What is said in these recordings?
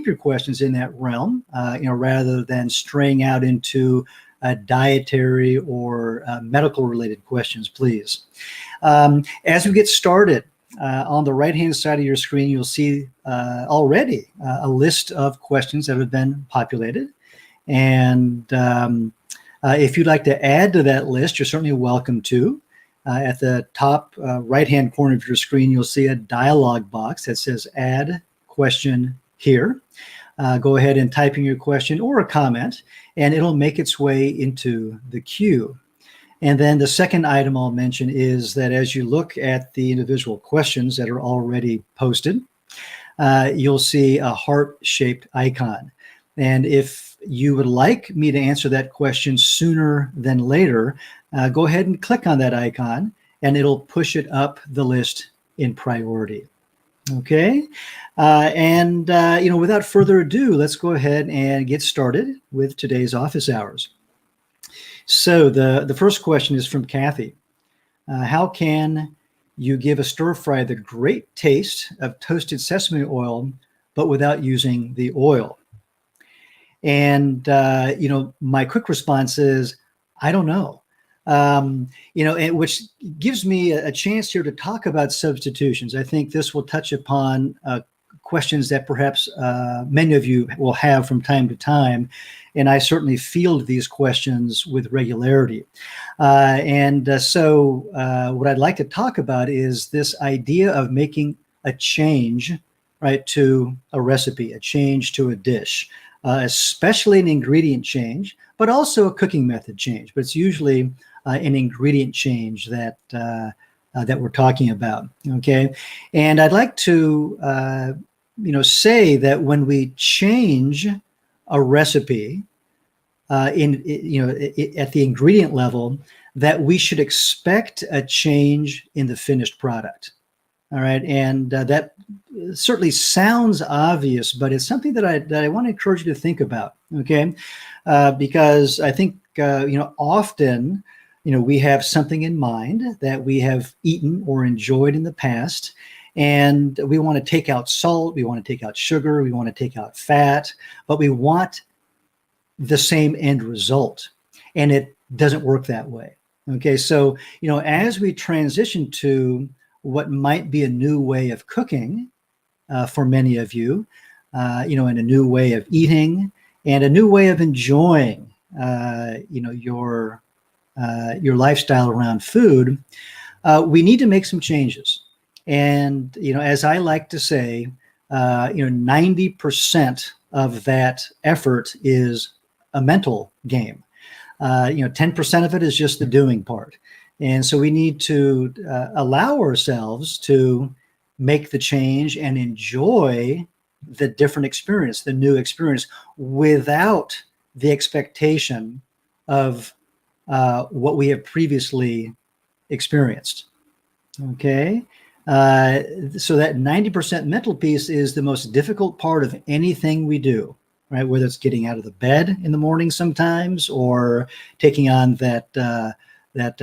your questions in that realm, rather than straying out into dietary or medical-related questions, please. As we get started, on the right-hand side of your screen, you'll see already a list of questions that have been populated. And if you'd like to add to that list, you're certainly welcome to. At the top right-hand corner of your screen, you'll see a dialog box that says Add Question Here. Go ahead and type in your question or a comment, and it'll make its way into the queue. And then the second item I'll mention is that as you look at the individual questions that are already posted, you'll see a heart-shaped icon. And if you would like me to answer that question sooner than later, go ahead and click on that icon, and it'll push it up the list in priority. Okay, without further ado, let's go ahead and get started with today's office hours. So the first question is from Kathy. How can you give a stir fry the great taste of toasted sesame oil, but without using the oil? And, my quick response is, I don't know. And which gives me a chance here to talk about substitutions. I think this will touch upon questions that perhaps many of you will have from time to time, and I certainly field these questions with regularity. So what I'd like to talk about is this idea of making a change, right, to a recipe, a change to a dish, especially an ingredient change, but also a cooking method change. But it's usually an ingredient change that we're talking about. Okay, and I'd like to say that when we change a recipe at the ingredient level, that we should expect a change in the finished product. All right, and that certainly sounds obvious, but it's something that I want to encourage you to think about. Okay, because I think often we have something in mind that we have eaten or enjoyed in the past, and we want to take out salt, we want to take out sugar, we want to take out fat, but we want the same end result, and it doesn't work that way. Okay, so as we transition to what might be a new way of cooking for many of you, and a new way of eating and a new way of enjoying, your lifestyle around food, we need to make some changes. And, as I like to say, 90% of that effort is a mental game. 10% of it is just the doing part. And so we need to allow ourselves to make the change and enjoy the different experience, the new experience, without the expectation of what we have previously experienced. Okay, so that 90% mental piece is the most difficult part of anything we do, right? Whether it's getting out of the bed in the morning sometimes, or taking on that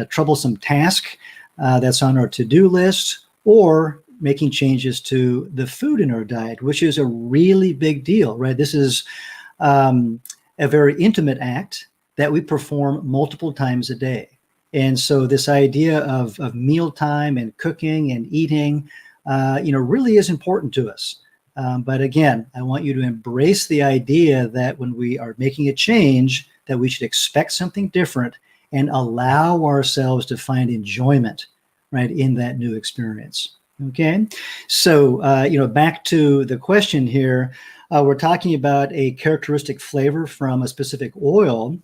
troublesome task that's on our to-do list, or making changes to the food in our diet, which is a really big deal, right? This is a very intimate act that we perform multiple times a day. And so this idea of mealtime and cooking and eating, really is important to us. But again, I want you to embrace the idea that when we are making a change, that we should expect something different and allow ourselves to find enjoyment, right, in that new experience. Okay, so back to the question here. We're talking about a characteristic flavor from a specific oil,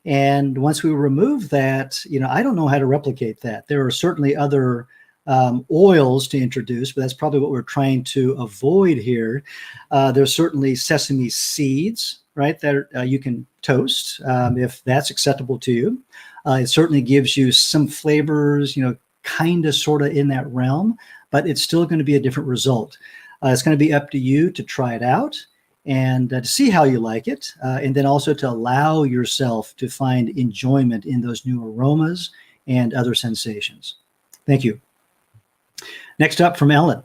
and once we remove that, I don't know how to replicate that. There are certainly other oils to introduce, but that's probably what we're trying to avoid here. There's certainly sesame seeds, right, that you can toast if that's acceptable to you. It certainly gives you some flavors, kind of, sort of in that realm, but it's still going to be a different result. It's going to be up to you to try it out and to see how you like it, and then also to allow yourself to find enjoyment in those new aromas and other sensations. Thank you. Next up from Ellen.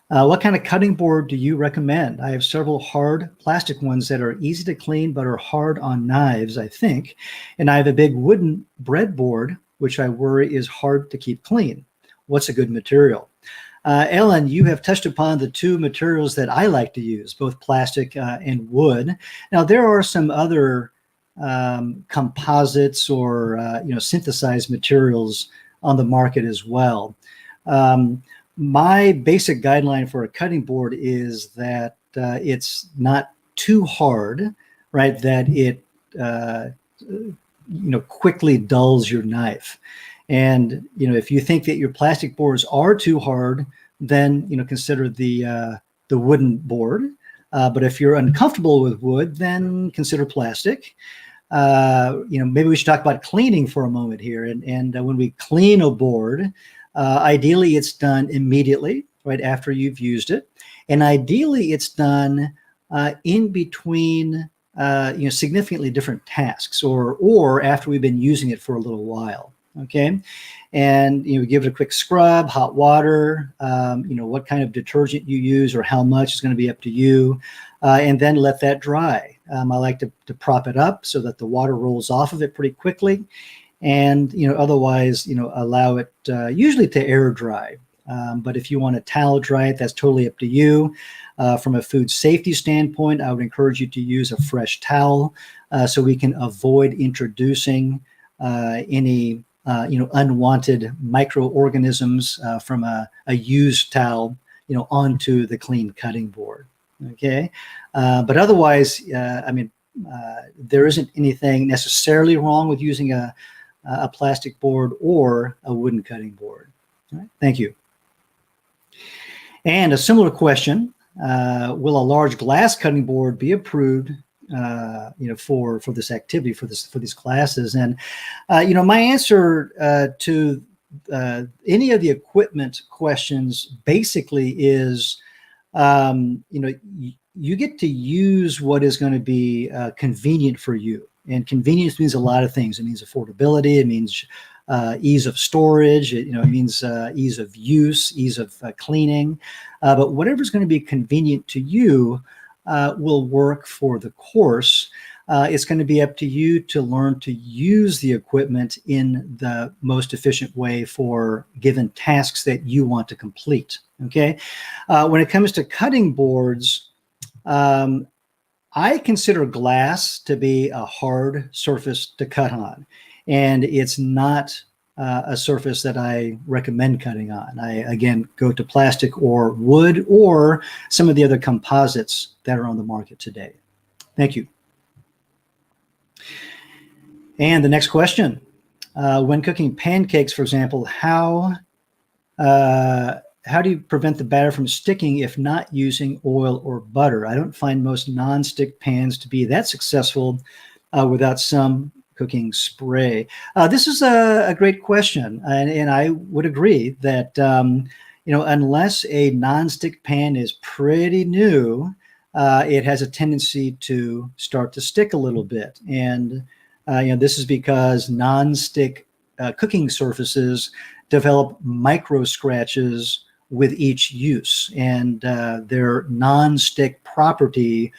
What kind of cutting board do you recommend? I have several hard plastic ones that are easy to clean but are hard on knives, I think. And I have a big wooden breadboard, which I worry is hard to keep clean. What's a good material? Ellen, you have touched upon the two materials that I like to use, both plastic and wood. Now, there are some other composites or synthesized materials on the market as well. My basic guideline for a cutting board is that it's not too hard, right? That it quickly dulls your knife. And if you think that your plastic boards are too hard, then consider the wooden board. But if you're uncomfortable with wood, then consider plastic. Maybe we should talk about cleaning for a moment here. And when we clean a board, ideally it's done immediately, right after you've used it. And ideally it's done in between significantly different tasks or after we've been using it for a little while. Okay. And give it a quick scrub, hot water, what kind of detergent you use or how much is going to be up to you. And then let that dry. I like to prop it up so that the water rolls off of it pretty quickly. And, otherwise, allow it usually to air dry. But if you want to towel dry it, that's totally up to you. From a food safety standpoint, I would encourage you to use a fresh towel so we can avoid introducing any unwanted microorganisms from a used towel, onto the clean cutting board. Okay. But otherwise, there isn't anything necessarily wrong with using a plastic board or a wooden cutting board. All right. Thank you. And a similar question, will a large glass cutting board be approved for this activity, for these classes? And my answer to any of the equipment questions basically is, you get to use what is going to be convenient for you. And convenience means a lot of things. It means affordability. It means ease of storage. It means ease of use, ease of cleaning. But whatever's going to be convenient to you will work for the course. It's going to be up to you to learn to use the equipment in the most efficient way for given tasks that you want to complete. Okay. When it comes to cutting boards, I consider glass to be a hard surface to cut on, and it's not a surface that I recommend cutting on. I, again, go to plastic or wood or some of the other composites that are on the market today. Thank you. And the next question, when cooking pancakes, for example, how do you prevent the batter from sticking if not using oil or butter? I don't find most non-stick pans to be that successful without some cooking spray. This is a great question, and I would agree that unless a non-stick pan is pretty new, it has a tendency to start to stick a little bit. And this is because non-stick cooking surfaces develop micro scratches with each use, and their non-stick property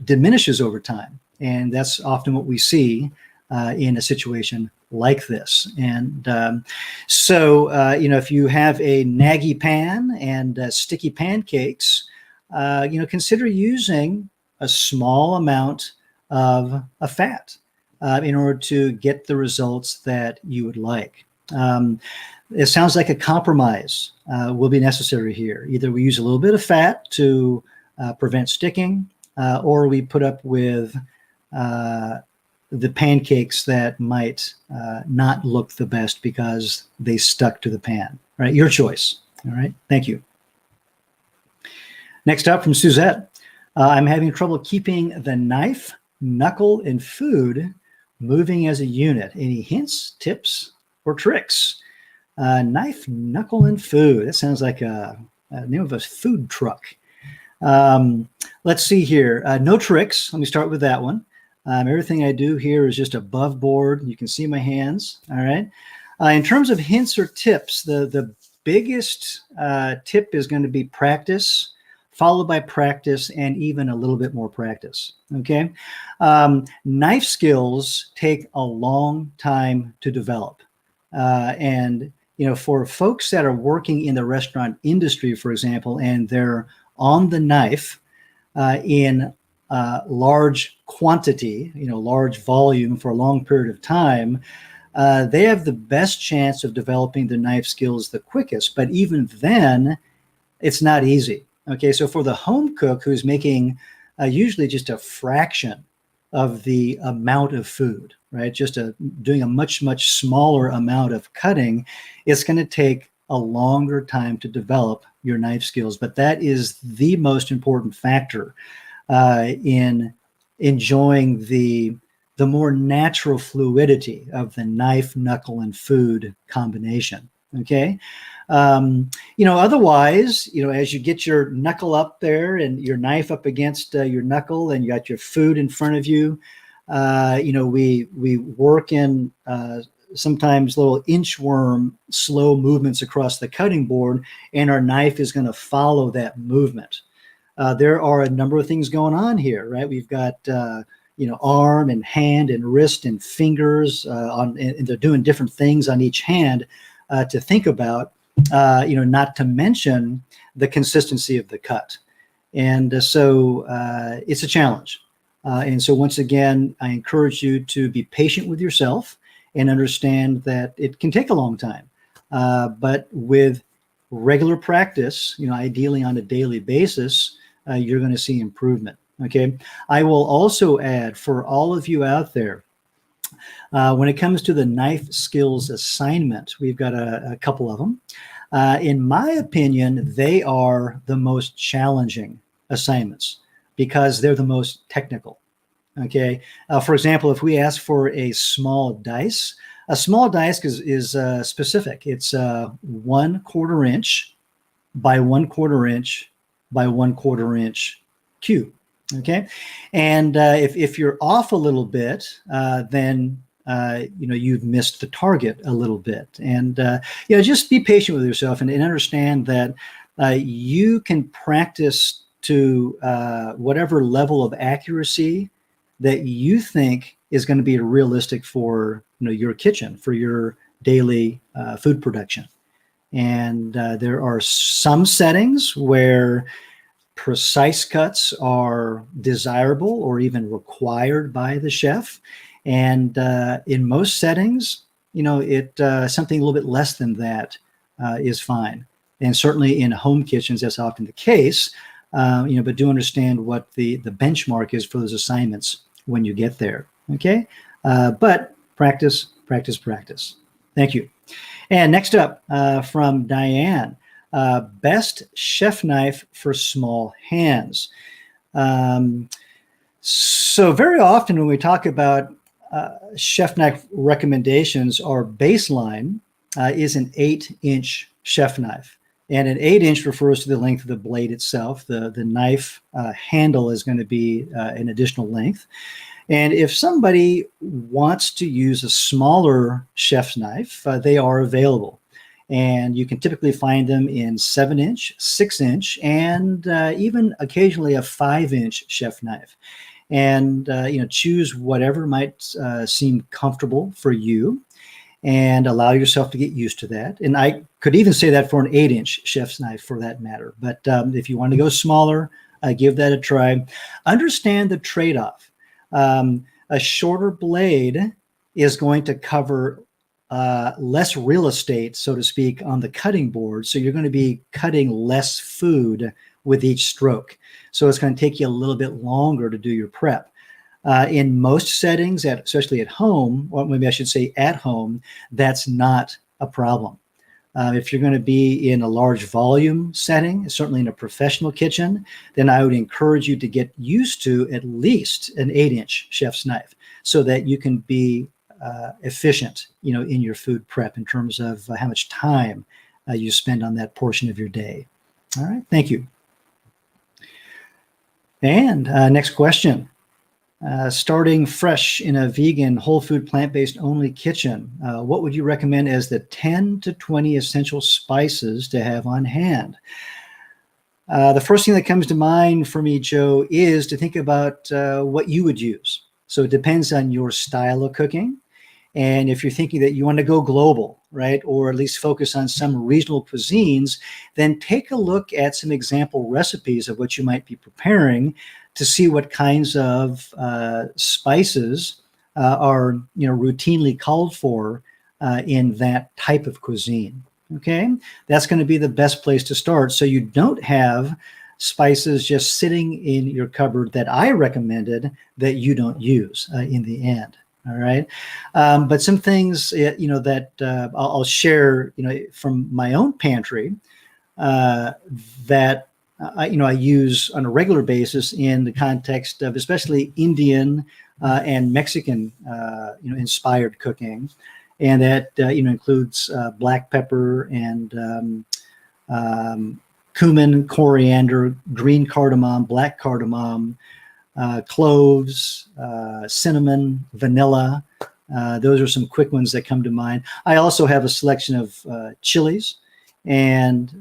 diminishes over time. And that's often what we see in a situation like this. And if you have a naggy pan and sticky pancakes, consider using a small amount of a fat in order to get the results that you would like. It sounds like a compromise will be necessary here. Either we use a little bit of fat to prevent sticking, or we put up with the pancakes that might not look the best because they stuck to the pan. All right, your choice. All right, thank you. Next up from Suzette, I'm having trouble keeping the knife, knuckle, and food moving as a unit. Any hints, tips, or tricks? Knife, knuckle, and food. That sounds like a name of a food truck. Let's see here. No tricks. Let me start with that one. Everything I do here is just above board. You can see my hands. All right. In terms of hints or tips, the biggest tip is going to be practice, followed by practice, and even a little bit more practice. Okay. Knife skills take a long time to develop. And, for folks that are working in the restaurant industry, for example, and they're on the knife in large quantity, large volume for a long period of time, they have the best chance of developing the knife skills the quickest. But even then, it's not easy. Okay, so for the home cook who's making usually just a fraction of the amount of food, right? Just doing a much, much smaller amount of cutting, it's going to take a longer time to develop your knife skills. But that is the most important factor in enjoying the more natural fluidity of the knife, knuckle, and food combination. Okay. Otherwise, as you get your knuckle up there and your knife up against your knuckle and you got your food in front of you, we work in sometimes little inchworm slow movements across the cutting board, and our knife is going to follow that movement. There are a number of things going on here, right? We've got, arm and hand and wrist and fingers and they're doing different things on each hand to think about, not to mention the consistency of the cut. And so it's a challenge. And so once again, I encourage you to be patient with yourself and understand that it can take a long time. But with regular practice, ideally on a daily basis, you're going to see improvement. Okay. I will also add for all of you out there, when it comes to the knife skills assignment, we've got a couple of them. In my opinion, they are the most challenging assignments because they're the most technical. Okay. For example, if we ask for a small dice is specific. It's 1/4 inch by 1/4 inch by 1/4 inch cube. Okay. And if you're off a little bit, then you've missed the target a little bit. And just be patient with yourself and understand that you can practice to whatever level of accuracy that you think is going to be realistic for your kitchen, for your daily food production. And there are some settings where precise cuts are desirable or even required by the chef. And in most settings, something a little bit less than that is fine. And certainly in home kitchens, that's often the case. But do understand what the benchmark is for those assignments when you get there. Okay. But practice, practice, practice. Thank you. And next up from Diane, best chef knife for small hands. So very often when we talk about chef knife recommendations, our baseline is an 8-inch chef knife. And an 8-inch refers to the length of the blade itself. The knife handle is going to be an additional length. And if somebody wants to use a smaller chef's knife, they are available. And you can typically find them in 7-inch, 6-inch, and even occasionally a 5-inch chef knife. And, choose whatever might seem comfortable for you and allow yourself to get used to that. And I could even say that for an 8-inch chef's knife for that matter. But if you want to go smaller, give that a try. Understand the trade-off. A shorter blade is going to cover less real estate, so to speak, on the cutting board. So you're going to be cutting less food with each stroke. So it's going to take you a little bit longer to do your prep. In most settings, especially at home, or maybe I should say at home, that's not a problem. If you're going to be in a large volume setting, certainly in a professional kitchen, then I would encourage you to get used to at least an 8-inch chef's knife so that you can be efficient, in your food prep in terms of how much time you spend on that portion of your day. All right. Thank you. And next question. Starting fresh in a vegan, whole food, plant-based only kitchen, what would you recommend as the 10 to 20 essential spices to have on hand? The first thing that comes to mind for me, Joe, is to think about what you would use. So it depends on your style of cooking. And if you're thinking that you want to go global, right, or at least focus on some regional cuisines, then take a look at some example recipes of what you might be preparing to see what kinds of spices are, routinely called for in that type of cuisine. Okay, that's going to be the best place to start, so you don't have spices just sitting in your cupboard that I recommended that you don't use in the end. All right. But some things, that I'll share, from my own pantry that, I use on a regular basis in the context of especially Indian and Mexican, inspired cooking. And that, includes black pepper and cumin, coriander, green cardamom, black cardamom, cloves, cinnamon, vanilla. Those are some quick ones that come to mind. I also have a selection of chilies, and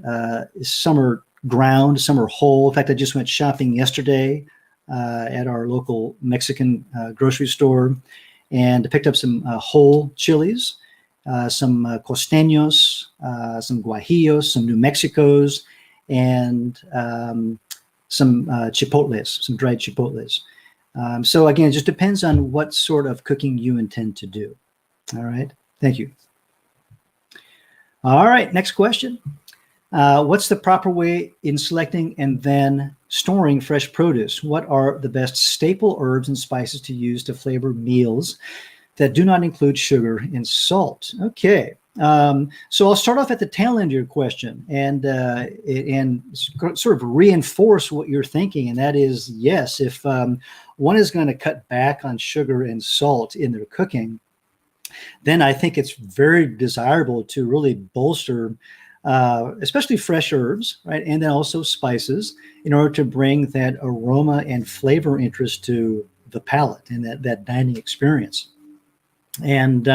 some are ground, some are whole. In fact, I just went shopping yesterday at our local Mexican grocery store and picked up some whole chilies, some costeños, some guajillos, some New Mexicos, and some chipotles, some dried chipotles. So again, it just depends on what sort of cooking you intend to do. All right. Thank you. All right. Next question. What's the proper way in selecting and then storing fresh produce? What are the best staple herbs and spices to use to flavor meals that do not include sugar and salt? Okay. So I'll start off at the tail end of your question and sort of reinforce what you're thinking. And that is, yes, if one is going to cut back on sugar and salt in their cooking, then I think it's very desirable to really bolster especially fresh herbs, right? And then also spices in order to bring that aroma and flavor interest to the palate and that dining experience. And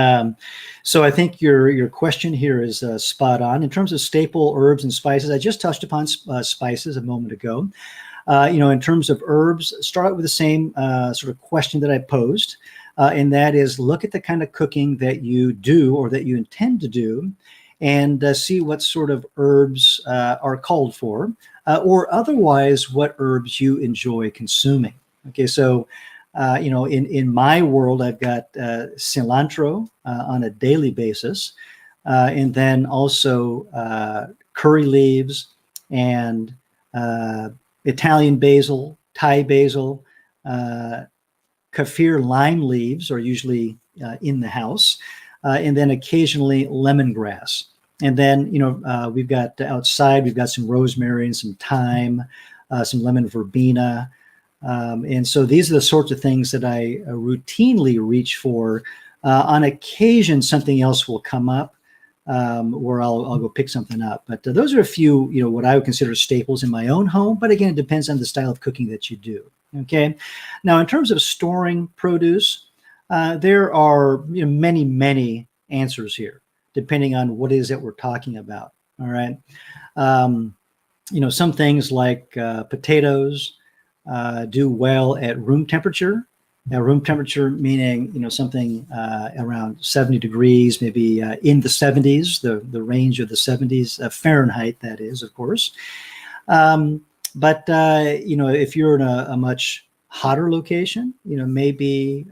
so I think your question here is spot on. In terms of staple herbs and spices, I just touched upon spices a moment ago. In terms of herbs, start out with the same sort of question that I posed, and that is look at the kind of cooking that you do or that you intend to do, and see what sort of herbs are called for, or otherwise what herbs you enjoy consuming. Okay, so in my world, I've got cilantro on a daily basis, and then also curry leaves and Italian basil, Thai basil, kaffir lime leaves are usually in the house, and then occasionally lemongrass. And then, we've got outside, we've got some rosemary and some thyme, some lemon verbena. And so these are the sorts of things that I routinely reach for. On occasion, something else will come up where I'll go pick something up. But those are a few, what I would consider staples in my own home. But again, it depends on the style of cooking that you do. Okay. Now, in terms of storing produce, there are many, many answers here, depending on what it is that we're talking about. All right. Some things like potatoes do well at room temperature. Now, room temperature meaning, something around 70 degrees, maybe in the 70s, the range of the 70s, Fahrenheit, that is, of course. But if you're in a much hotter location, maybe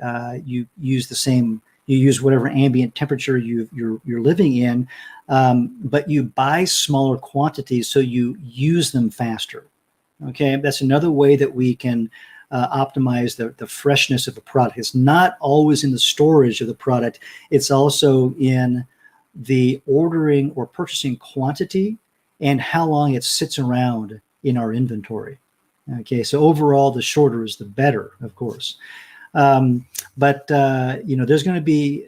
you use whatever ambient temperature you're living in, but you buy smaller quantities so you use them faster. Okay, that's another way that we can optimize the freshness of a product. It's not always in the storage of the product. It's also in the ordering or purchasing quantity and how long it sits around in our inventory. Okay, so overall, the shorter is the better, of course. But there's going to be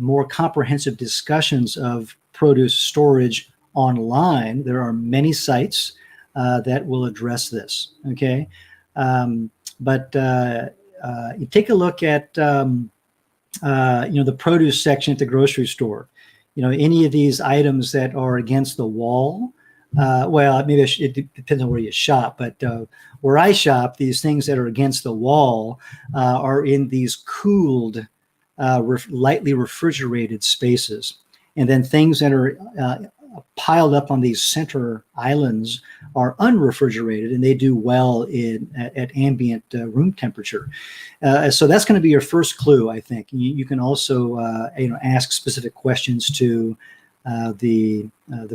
more comprehensive discussions of produce storage online. There are many sites that will address this. Okay, but you take a look at the produce section at the grocery store. Any of these items that are against the wall. Well, maybe it depends on where you shop, but where I shop, these things that are against the wall are in these cooled, lightly refrigerated spaces. And then things that are piled up on these center islands are unrefrigerated, and they do well at ambient room temperature. So that's going to be your first clue, I think. You can also ask specific questions to the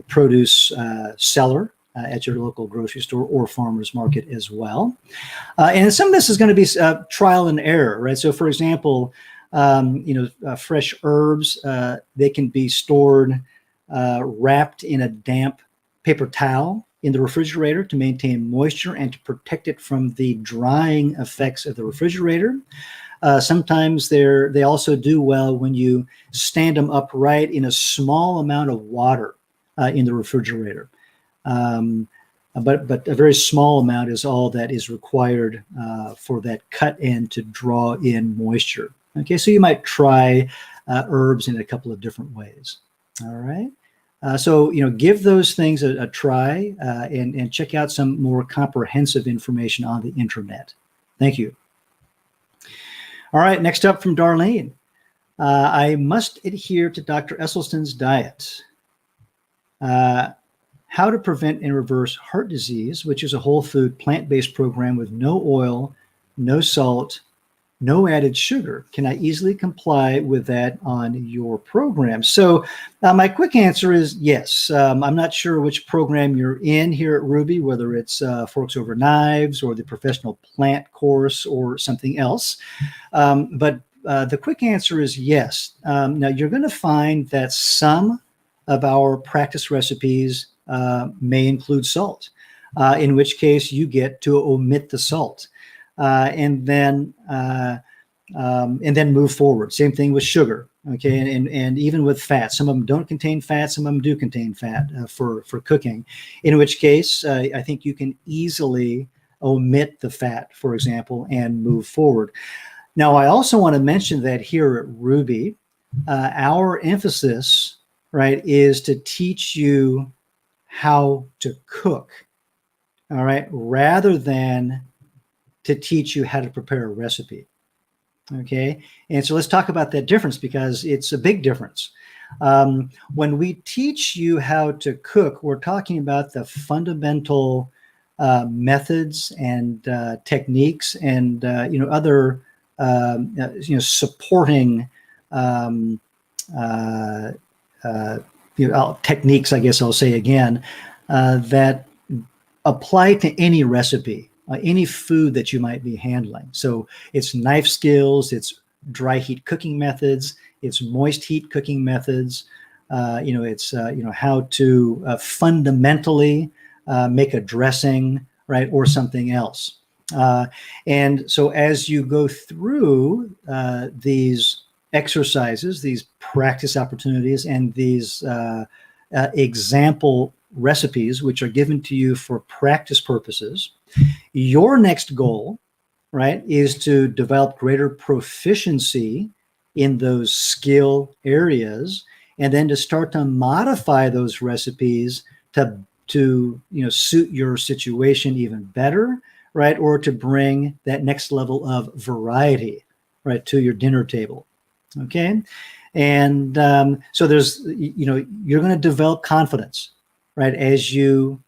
produce seller at your local grocery store or farmer's market as well. And some of this is going to be trial and error, right? So, for example, fresh herbs, they can be stored wrapped in a damp paper towel in the refrigerator to maintain moisture and to protect it from the drying effects of the refrigerator. Sometimes they also do well when you stand them upright in a small amount of water in the refrigerator. But a very small amount is all that is required for that cut end to draw in moisture. Okay, so you might try herbs in a couple of different ways. All right. So give those things a try and check out some more comprehensive information on the internet. Thank you. All right, next up from Darlene. I must adhere to Dr. Esselstyn's diet. How to prevent and reverse heart disease, which is a whole food plant-based program with no oil, no salt, no added sugar. Can I easily comply with that on your program? So my quick answer is yes. I'm not sure which program you're in here at Rouxbe, whether it's Forks Over Knives or the Professional Plant course or something else. But the quick answer is yes. Now, you're going to find that some of our practice recipes may include salt, in which case you get to omit the salt. And then move forward. Same thing with sugar, okay, and even with fat. Some of them don't contain fat, some of them do contain fat for cooking. In which case, I think you can easily omit the fat, for example, and move forward. Now, I also want to mention that here at Rouxbe, our emphasis, right, is to teach you how to cook, all right, rather than to teach you how to prepare a recipe. Okay, and so let's talk about that difference because it's a big difference. When we teach you how to cook, we're talking about the fundamental methods and techniques and other supporting techniques, I guess I'll say again, that apply to any recipe. Any food that you might be handling. So it's knife skills, it's dry heat cooking methods, it's moist heat cooking methods. It's how to fundamentally make a dressing, right, or something else. And so as you go through these exercises, these practice opportunities, and these example recipes, which are given to you for practice purposes, your next goal, right, is to develop greater proficiency in those skill areas, and then to start to modify those recipes to suit your situation even better, right, or to bring that next level of variety, right, to your dinner table. Okay, and so there's you're going to develop confidence, right, as you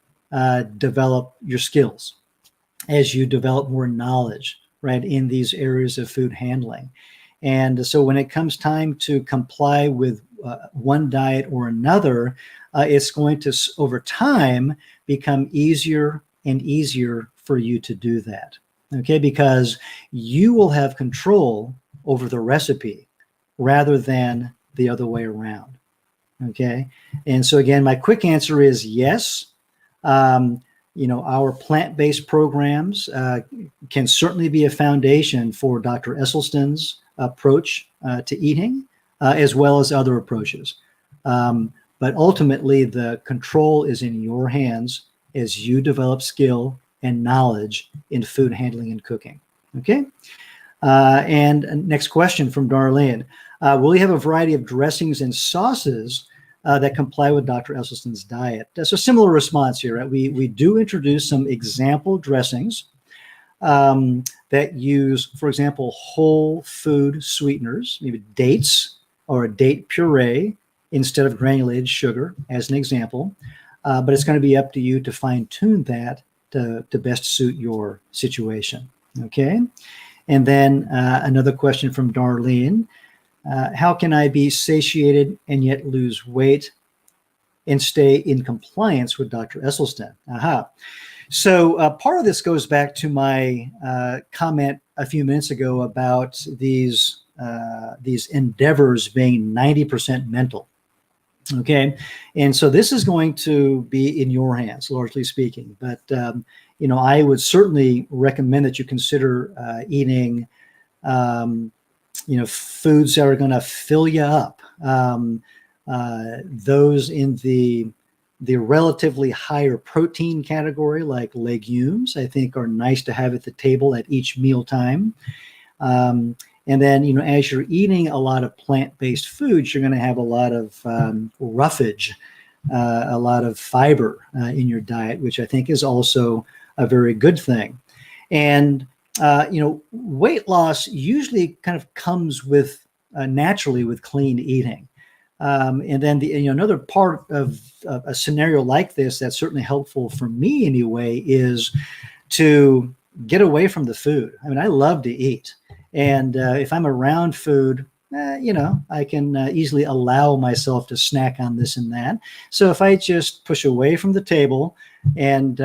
develop your skills, as you develop more knowledge, right, in these areas of food handling. And so when it comes time to comply with one diet or another, it's going to, over time, become easier and easier for you to do that, okay, because you will have control over the recipe rather than the other way around, okay? And so again, my quick answer is yes. Our plant-based programs can certainly be a foundation for Dr. Esselstyn's approach to eating, as well as other approaches. But ultimately, the control is in your hands as you develop skill and knowledge in food handling and cooking. Okay? And next question from Darlene. Will you have a variety of dressings and sauces that comply with Dr. Esselstyn's diet? That's a similar response here, right? We do introduce some example dressings that use, for example, whole food sweeteners, maybe dates or a date puree instead of granulated sugar, as an example. But it's going to be up to you to fine tune that to best suit your situation. Okay. And then another question from Darlene. How can I be satiated and yet lose weight and stay in compliance with Dr. Esselstyn? Aha. So part of this goes back to my comment a few minutes ago about these endeavors being 90% mental. Okay. And so this is going to be in your hands, largely speaking. But, I would certainly recommend that you consider eating, foods that are going to fill you up. Those in the relatively higher protein category, like legumes, I think are nice to have at the table at each mealtime. And then, as you're eating a lot of plant-based foods, you're going to have a lot of roughage, a lot of fiber in your diet, which I think is also a very good thing. And, weight loss usually kind of comes with naturally with clean eating. And then another part of a scenario like this that's certainly helpful for me anyway is to get away from the food. I mean, I love to eat. And if I'm around food, I can easily allow myself to snack on this and that. So if I just push away from the table and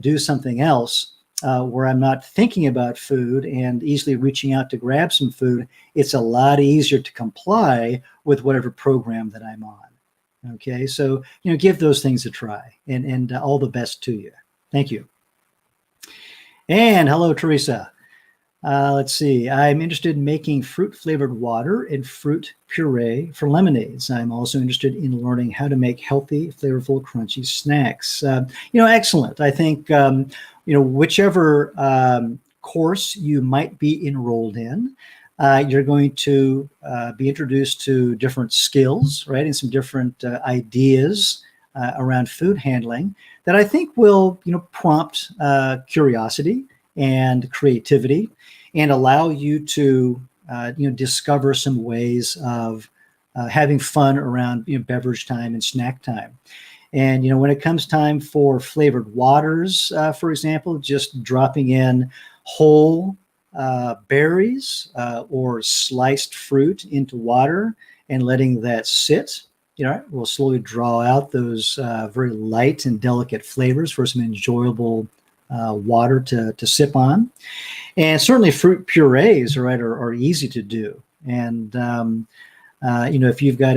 do something else where I'm not thinking about food and easily reaching out to grab some food, it's a lot easier to comply with whatever program that I'm on. Okay, so give those things a try, and all the best to you. Thank you. And hello, Teresa. Let's see. I'm interested in making fruit-flavored water and fruit puree for lemonades. I'm also interested in learning how to make healthy, flavorful, crunchy snacks. Excellent. I think, whichever course you might be enrolled in, you're going to be introduced to different skills, right, and some different ideas around food handling that I think will, prompt curiosity and creativity, and allow you to, discover some ways of having fun around, beverage time and snack time. And, when it comes time for flavored waters, for example, just dropping in whole berries or sliced fruit into water and letting that sit, will slowly draw out those very light and delicate flavors for some enjoyable water to sip on. And certainly fruit purees, right, are easy to do. And, if you've got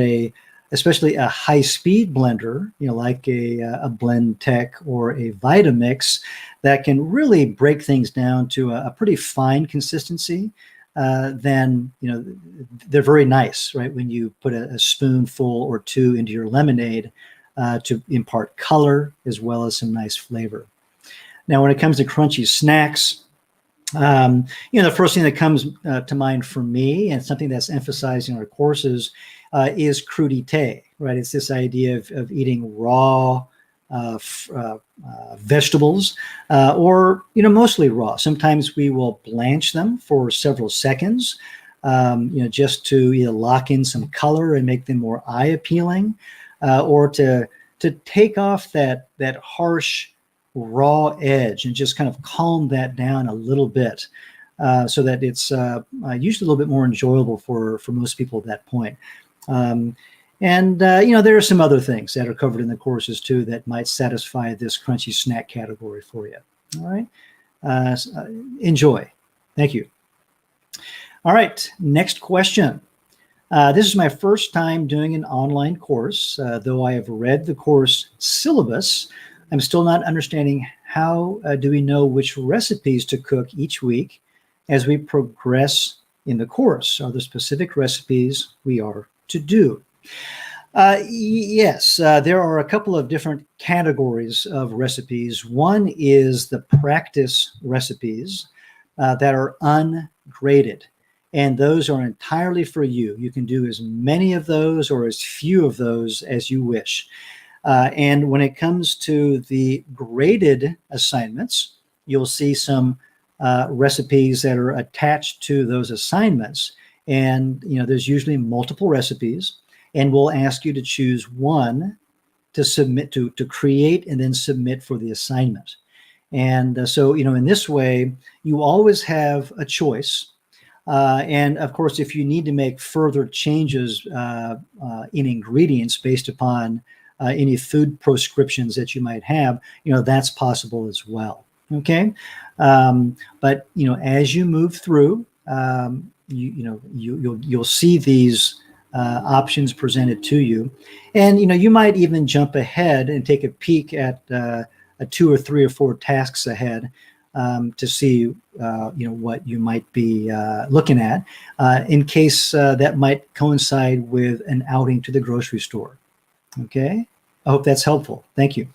especially a high-speed blender, like a Blend Tech or a Vitamix, that can really break things down to a pretty fine consistency, then, they're very nice, right, when you put a spoonful or two into your lemonade to impart color as well as some nice flavor. Now, when it comes to crunchy snacks, the first thing that comes to mind for me, and something that's emphasized in our courses, is crudité, right? It's this idea of eating raw vegetables, or, mostly raw. Sometimes we will blanch them for several seconds, just to either lock in some color and make them more eye appealing, or to take off that harsh raw edge and just kind of calm that down a little bit, so that it's usually a little bit more enjoyable for most people at that point. There are some other things that are covered in the courses too that might satisfy this crunchy snack category for you. All right. Enjoy. Thank you. All right. Next question. This is my first time doing an online course. Though I have read the course syllabus, I'm still not understanding how do we know which recipes to cook each week as we progress in the course. Are there specific recipes we are to do? Yes, there are a couple of different categories of recipes. One is the practice recipes that are graded. And those are entirely for you. You can do as many of those or as few of those as you wish. And when it comes to the graded assignments, you'll see some recipes that are attached to those assignments. And, there's usually multiple recipes, and we'll ask you to choose one to submit to create and then submit for the assignment. And so, in this way, you always have a choice. And of course, if you need to make further changes in ingredients based upon any food prescriptions that you might have, that's possible as well. Okay. But, as you move through, you'll see these options presented to you. And, you might even jump ahead and take a peek at a 2 or 3 or 4 tasks ahead to see, what you might be looking at in case that might coincide with an outing to the grocery store. Okay. I hope that's helpful. Thank you.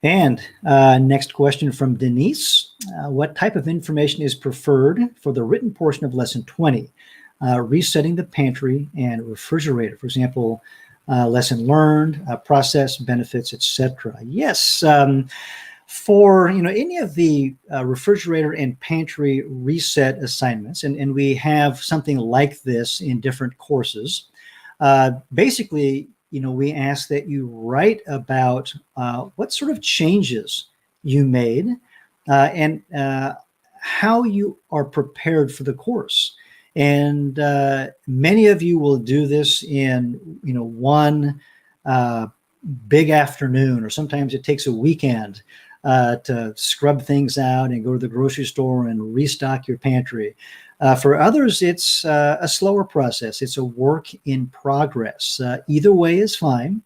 And next question from Denise. What type of information is preferred for the written portion of Lesson 20? Resetting the pantry and refrigerator. For example, lesson learned, process, benefits, etc. Yes. For any of the refrigerator and pantry reset assignments, and we have something like this in different courses. Basically, we ask that you write about what sort of changes you made and how you are prepared for the course. And many of you will do this in, one big afternoon, or sometimes it takes a weekend to scrub things out and go to the grocery store and restock your pantry. For others, it's a slower process. It's a work in progress. Either way is fine.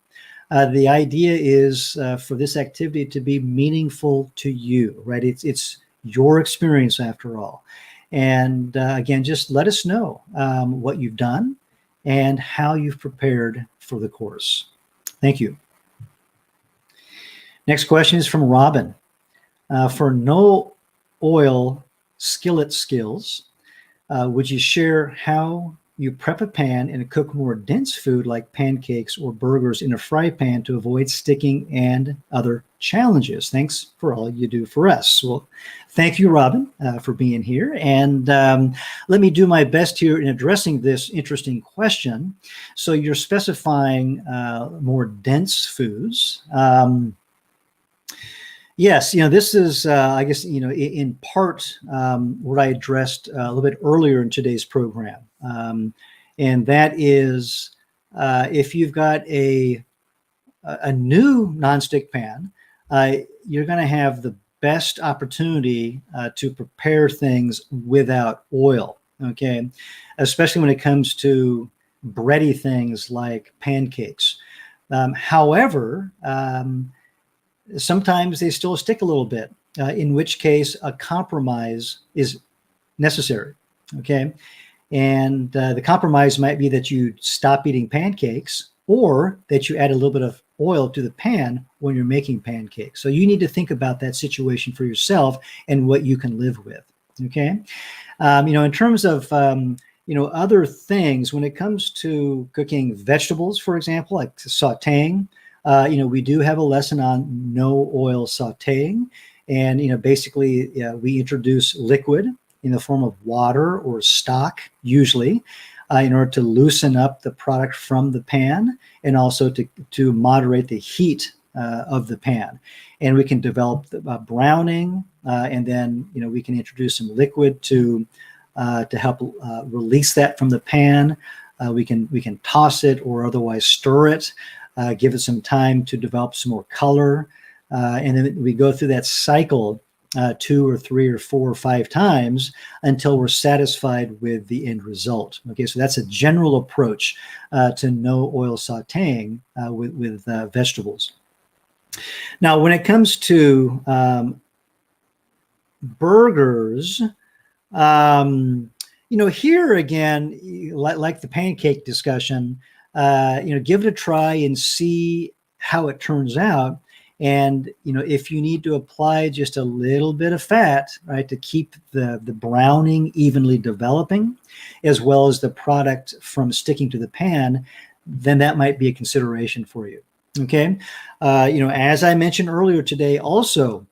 The idea is for this activity to be meaningful to you, right? It's your experience after all. And again, just let us know what you've done and how you've prepared for the course. Thank you. Next question is from Robin. For no oil skillet skills, would you share how you prep a pan and cook more dense food like pancakes or burgers in a fry pan to avoid sticking and other challenges? Thanks for all you do for us. Well, thank you, Robin, for being here. And let me do my best here in addressing this interesting question. So you're specifying more dense foods. Yes, this is, I guess, in part what I addressed a little bit earlier in today's program. And that is if you've got a new nonstick pan, you're going to have the best opportunity to prepare things without oil, okay? Especially when it comes to bready things like pancakes. However, sometimes they still stick a little bit, in which case a compromise is necessary, okay? And the compromise might be that you stop eating pancakes or that you add a little bit of oil to the pan when you're making pancakes. So you need to think about that situation for yourself and what you can live with, okay? In terms of, other things, when it comes to cooking vegetables, for example, like sauteing, we do have a lesson on no oil sauteing. And, basically, we introduce liquid in the form of water or stock, usually, in order to loosen up the product from the pan and also to moderate the heat of the pan. And we can develop the browning, and then, we can introduce some liquid to help release that from the pan. We can toss it or otherwise stir it. Give it some time to develop some more color. And then we go through that cycle 2 or 3 or 4 or 5 times until we're satisfied with the end result. Okay, so that's a general approach to no oil sauteing with vegetables. Now, when it comes to burgers, here again, like the pancake discussion, give it a try and see how it turns out. And, if you need to apply just a little bit of fat, right, to keep the browning evenly developing, as well as the product from sticking to the pan, then that might be a consideration for you. Okay. As I mentioned earlier today, also,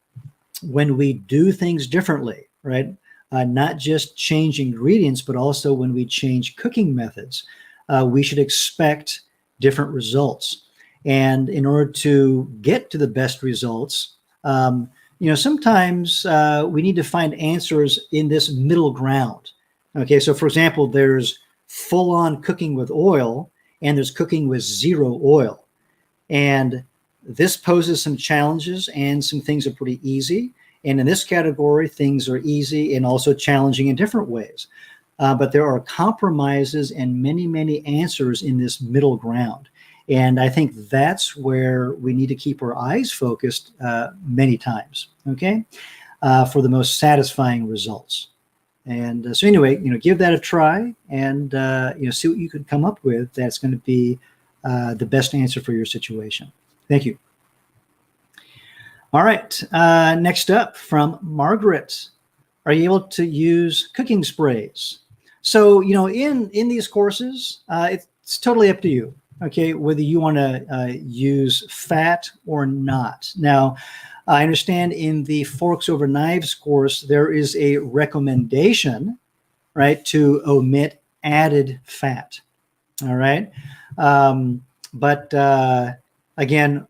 when we do things differently, right, not just change ingredients, but also when we change cooking methods, we should expect different results. And in order to get to the best results, sometimes we need to find answers in this middle ground. Okay, so for example, there's full-on cooking with oil, and there's cooking with zero oil. And this poses some challenges, and some things are pretty easy. And in this category, things are easy and also challenging in different ways. But there are compromises and many, many answers in this middle ground. And I think that's where we need to keep our eyes focused many times, okay, for the most satisfying results. And so anyway, give that a try, and see what you can come up with that's going to be the best answer for your situation. Thank you. All right, next up from Margaret. Are you able to use cooking sprays? So, in these courses, it's totally up to you, okay, whether you want to use fat or not. Now, I understand in the Forks Over Knives course, there is a recommendation, right, to omit added fat, all right? But again,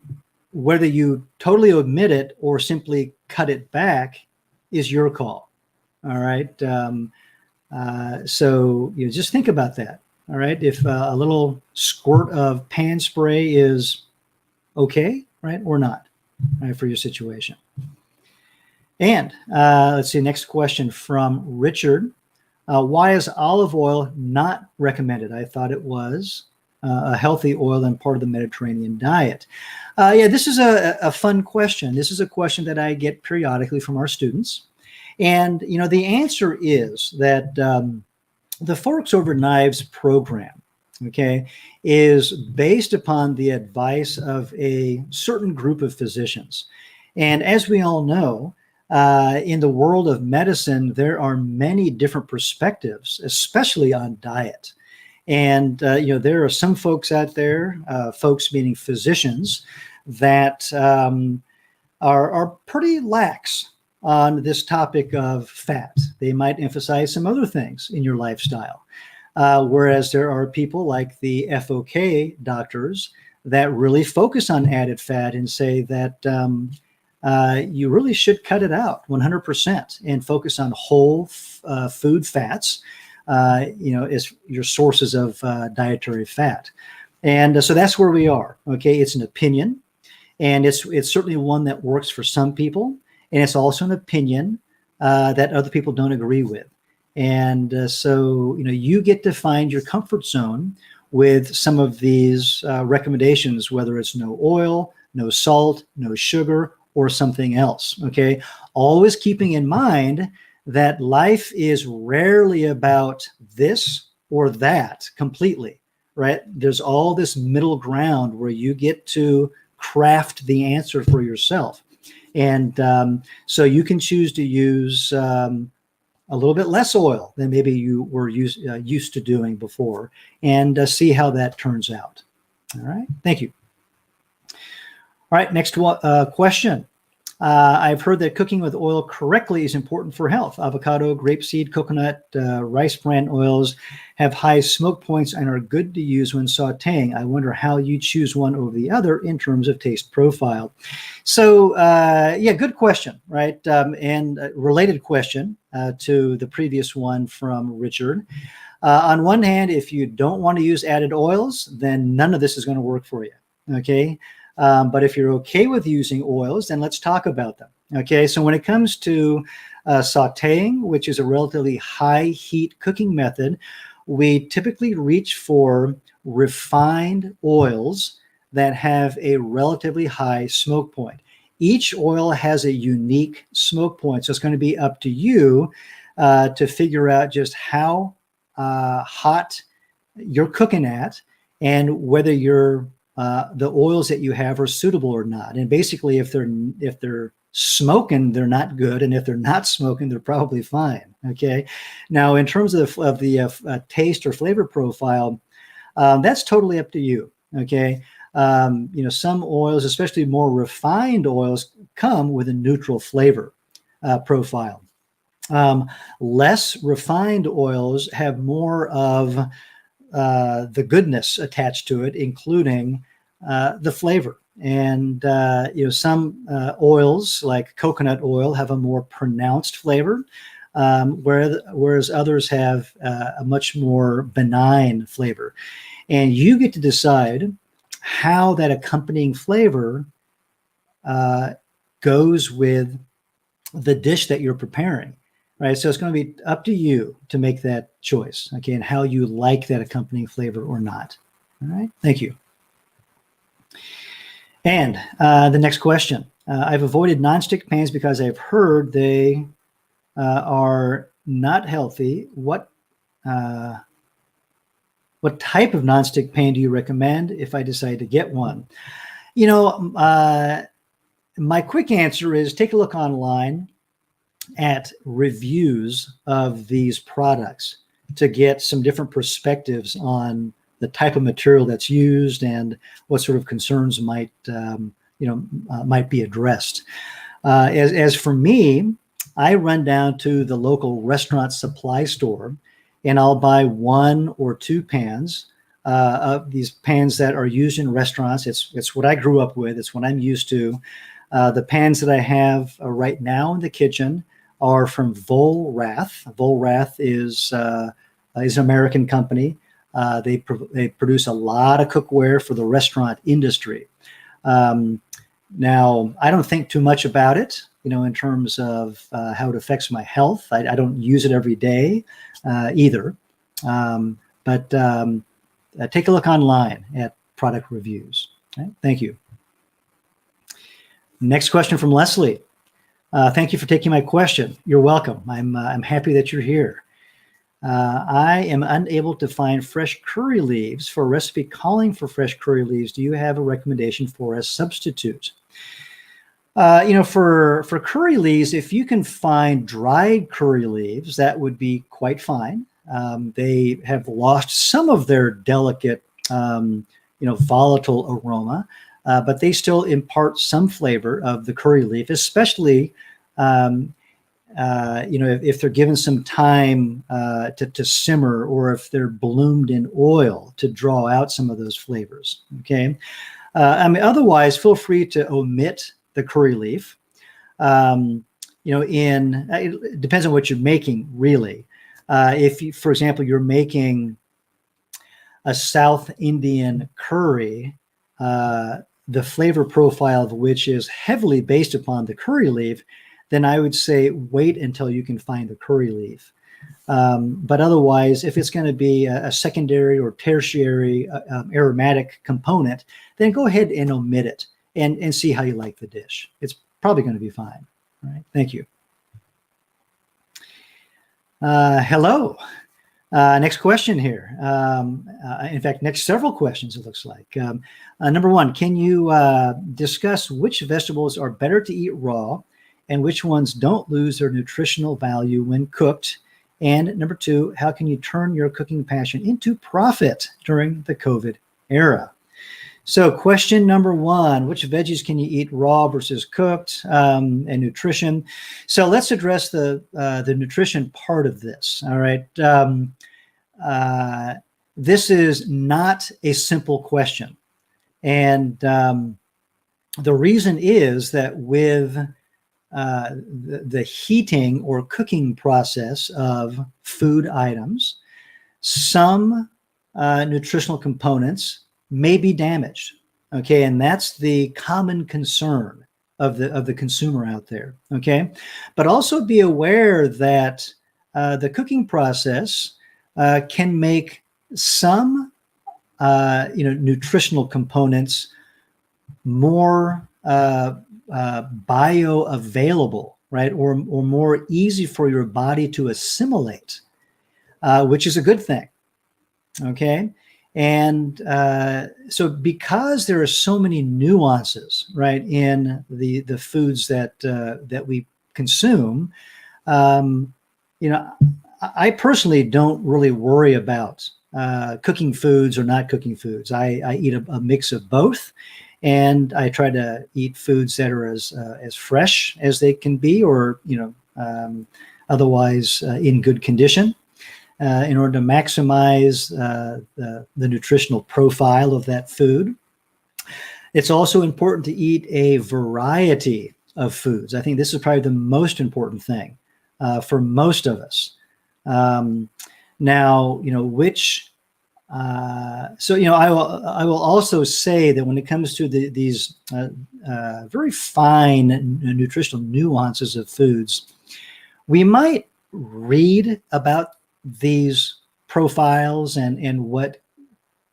whether you totally omit it or simply cut it back is your call, all right? So just think about that, all right? If a little squirt of pan spray is okay, right, or not, right, for your situation. And let's see, next question from Richard. Why is olive oil not recommended? I thought it was a healthy oil and part of the Mediterranean diet. Yeah, this is a fun question. This is a question that I get periodically from our students. And, the answer is that the Forks Over Knives program, okay, is based upon the advice of a certain group of physicians. And as we all know, in the world of medicine, there are many different perspectives, especially on diet. And, there are some folks out there, folks meaning physicians, that are pretty lax on this topic of fat. They might emphasize some other things in your lifestyle. Whereas there are people like the FOK doctors that really focus on added fat and say that you really should cut it out 100% and focus on whole food fats, as your sources of dietary fat. And so that's where we are. Okay, it's an opinion, and it's certainly one that works for some people, and it's also an opinion that other people don't agree with. And so you get to find your comfort zone with some of these recommendations, whether it's no oil, no salt, no sugar, or something else. Okay, always keeping in mind that life is rarely about this or that completely, right? There's all this middle ground where you get to craft the answer for yourself. And so you can choose to use a little bit less oil than maybe you were used to doing before, and see how that turns out. All right, thank you. All right, next question. I've heard that cooking with oil correctly is important for health. Avocado, grapeseed, coconut, rice bran oils have high smoke points and are good to use when sauteing. I wonder how you choose one over the other in terms of taste profile. So, yeah, good question, right? And a related question to the previous one from Richard. On one hand, if you don't want to use added oils, then none of this is going to work for you, okay? But if you're okay with using oils, then let's talk about them. Okay, so when it comes to sauteing, which is a relatively high heat cooking method, we typically reach for refined oils that have a relatively high smoke point. Each oil has a unique smoke point, so it's going to be up to you to figure out just how hot you're cooking at, and whether you're the oils that you have are suitable or not. And basically, if they're smoking, they're not good, and if they're not smoking, they're probably fine. Okay. Now, in terms of the taste or flavor profile, that's totally up to you. Okay. Some oils, especially more refined oils, come with a neutral flavor profile. Less refined oils have more of the goodness attached to it, including the flavor. And some oils like coconut oil have a more pronounced flavor, whereas others have a much more benign flavor. And you get to decide how that accompanying flavor goes with the dish that you're preparing. Right, so it's going to be up to you to make that choice, okay, and how you like that accompanying flavor or not. All right, thank you. And the next question. I've avoided nonstick pans because I've heard they are not healthy. What type of nonstick pan do you recommend if I decide to get one? My quick answer is take a look online at reviews of these products to get some different perspectives on the type of material that's used and what sort of concerns might be addressed. As for me, I run down to the local restaurant supply store and I'll buy 1 or 2 pans of these pans that are used in restaurants. It's what I grew up with. It's what I'm used to. The pans that I have right now in the kitchen are from Vollrath. Vollrath is an American company. They produce a lot of cookware for the restaurant industry. Now, I don't think too much about it, in terms of how it affects my health. I don't use it every day either. But take a look online at product reviews. Okay? Thank you. Next question from Leslie. Thank you for taking my question. You're welcome. I'm happy that you're here. I am unable to find fresh curry leaves for a recipe calling for fresh curry leaves. Do you have a recommendation for a substitute? For curry leaves, if you can find dried curry leaves, that would be quite fine. They have lost some of their delicate, volatile aroma. But they still impart some flavor of the curry leaf, especially, if they're given some time to simmer, or if they're bloomed in oil to draw out some of those flavors. Okay. Otherwise, feel free to omit the curry leaf. It depends on what you're making, really. If you, for example, you're making a South Indian curry, the flavor profile of which is heavily based upon the curry leaf, then I would say wait until you can find the curry leaf. But otherwise, if it's going to be a secondary or tertiary aromatic component, then go ahead and omit it and see how you like the dish. It's probably going to be fine. All right. Thank you. Hello. Next question here. In fact, next several questions, it looks like. Number 1, can you discuss which vegetables are better to eat raw and which ones don't lose their nutritional value when cooked? And number 2, how can you turn your cooking passion into profit during the COVID era? So question number 1, which veggies can you eat raw versus cooked, and nutrition? So let's address the nutrition part of this. All right. This is not a simple question. And the reason is that with the heating or cooking process of food items, some nutritional components may be damaged. Okay, and that's the common concern of the consumer out there. Okay, but also be aware that the cooking process can make some nutritional components more bioavailable, right, or more easy for your body to assimilate, which is a good thing. Okay. And so because there are so many nuances, right, in the foods that we consume, you know, I personally don't really worry about cooking foods or not cooking foods. I eat a mix of both, and I try to eat foods that are as fresh as they can be, or otherwise in good condition, in order to maximize the nutritional profile of that food. It's also important to eat a variety of foods. I think this is probably the most important thing for most of us. Now, which, so, I will also say that when it comes to these very fine nutritional nuances of foods, we might read about these profiles and what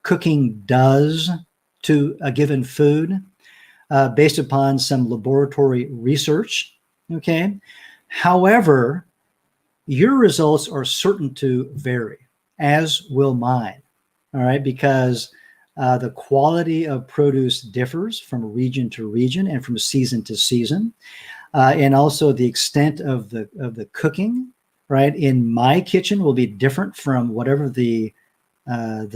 cooking does to a given food based upon some laboratory research. Okay. However, your results are certain to vary, as will mine. All right. Because the quality of produce differs from region to region and from season to season. And also the extent of the cooking, right, in my kitchen will be different from whatever the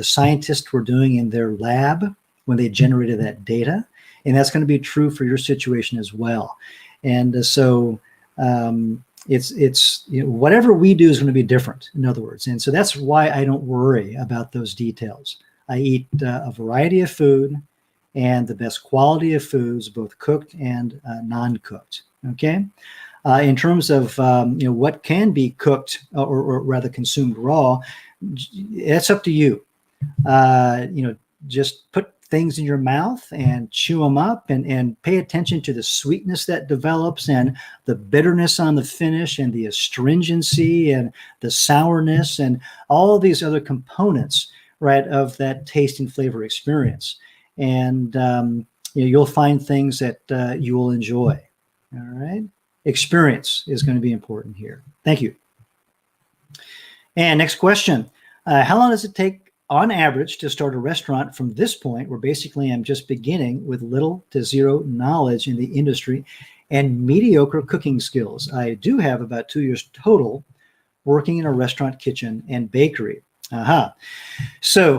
scientists were doing in their lab when they generated that data. And that's going to be true for your situation as well. And so it's whatever we do is going to be different, in other words. And so that's why I don't worry about those details. I eat a variety of food and the best quality of foods, both cooked and non-cooked. Okay. In terms of what can be cooked or rather consumed raw, it's up to you. Just put things in your mouth and chew them up, and pay attention to the sweetness that develops and the bitterness on the finish and the astringency and the sourness and all these other components, right, of that taste and flavor experience. And you'll find things that you will enjoy. All right. Experience is going to be important here. Thank you. And next question. How long does it take on average to start a restaurant from this point, where basically I'm just beginning with little to zero knowledge in the industry and mediocre cooking skills? I do have about 2 years total working in a restaurant kitchen and bakery. So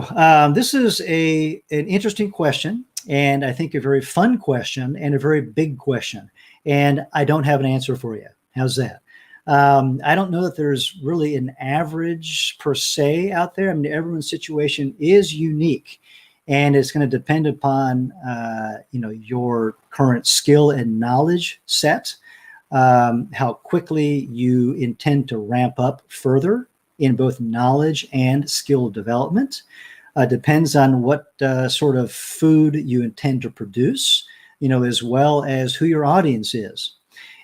this is an interesting question, and I think a very fun question and a very big question. And I don't have an answer for you. How's that? I don't know that there's really an average per se out there. I mean, everyone's situation is unique, and it's going to depend upon, your current skill and knowledge set, how quickly you intend to ramp up further in both knowledge and skill development. Depends on what sort of food you intend to produce, as well as who your audience is.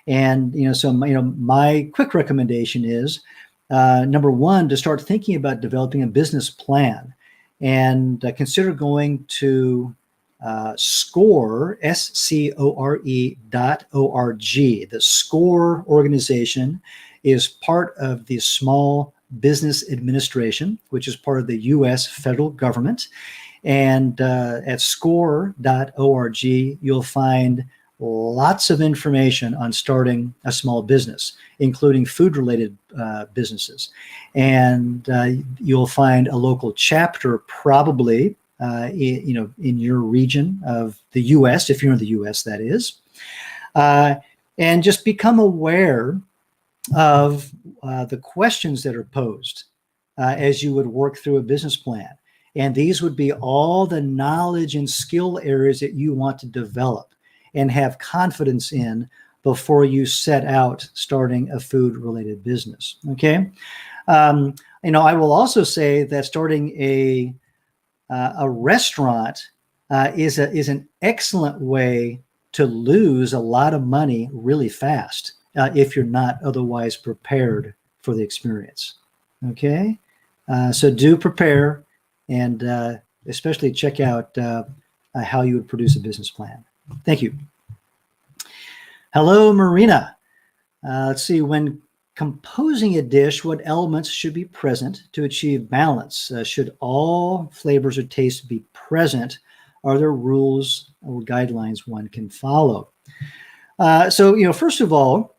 And, so, my quick recommendation is, number one, to start thinking about developing a business plan, and consider going to SCORE, SCORE.org. The SCORE organization is part of the Small Business Administration, which is part of the U.S. federal government. And at score.org, you'll find lots of information on starting a small business, including food-related businesses. And you'll find a local chapter probably, in your region of the U.S., if you're in the U.S., that is. And just become aware of the questions that are posed as you would work through a business plan. And these would be all the knowledge and skill areas that you want to develop and have confidence in before you set out starting a food-related business. Okay. I will also say that starting a restaurant is an excellent way to lose a lot of money really fast if you're not otherwise prepared for the experience. Okay. So do prepare, and especially check out how you would produce a business plan. Thank you. Hello, Marina. Let's see. When composing a dish, what elements should be present to achieve balance? Should all flavors or tastes be present? Are there rules or guidelines one can follow? So, first of all,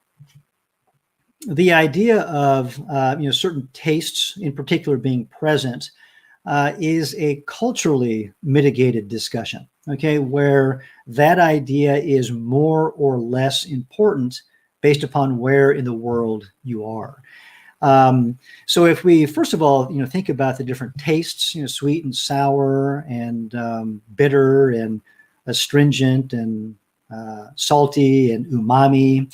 the idea of certain tastes in particular being present is a culturally mitigated discussion, okay, where that idea is more or less important based upon where in the world you are. So if we first of all think about the different tastes, sweet and sour and bitter and astringent and salty and umami,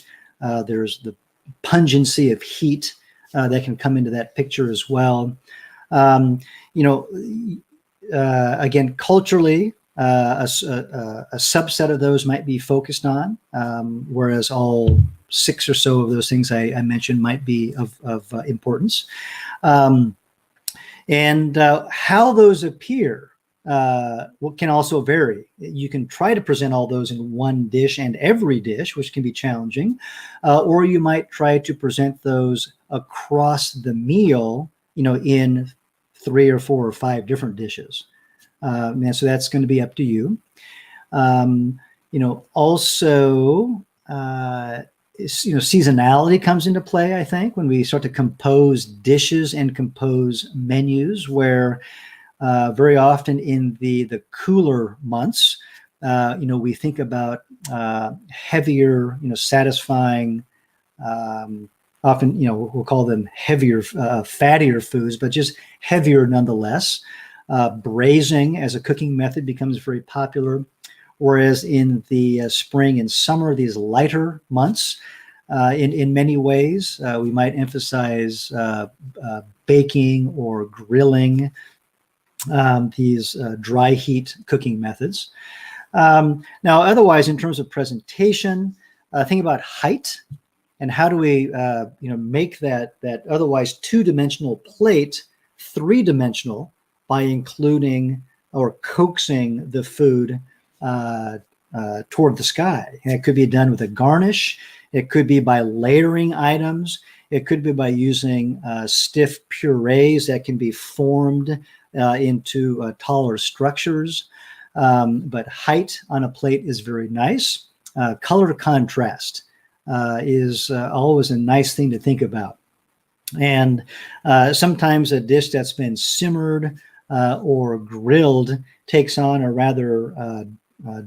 there's the pungency of heat that can come into that picture as well. Again, culturally, a subset of those might be focused on, whereas all 6 or so of those things I mentioned might be of importance. And how those appear can also vary. You can try to present all those in one dish and every dish, which can be challenging, or you might try to present those across the meal, in 3 or 4 or 5 different dishes. And so that's going to be up to you. Also, seasonality comes into play, I think, when we start to compose dishes and compose menus, where very often in the cooler months, we think about heavier, satisfying, often, we'll call them heavier, fattier foods, but just heavier nonetheless. Braising as a cooking method becomes very popular, whereas in the spring and summer, these lighter months, in many ways, we might emphasize baking or grilling, these dry heat cooking methods. Now, otherwise, in terms of presentation, think about height and how do we, make that otherwise 2-dimensional plate 3-dimensional by including or coaxing the food toward the sky. And it could be done with a garnish. It could be by layering items. It could be by using stiff purees that can be formed into taller structures. But height on a plate is very nice. Color contrast is always a nice thing to think about. And sometimes a dish that's been simmered or grilled takes on a rather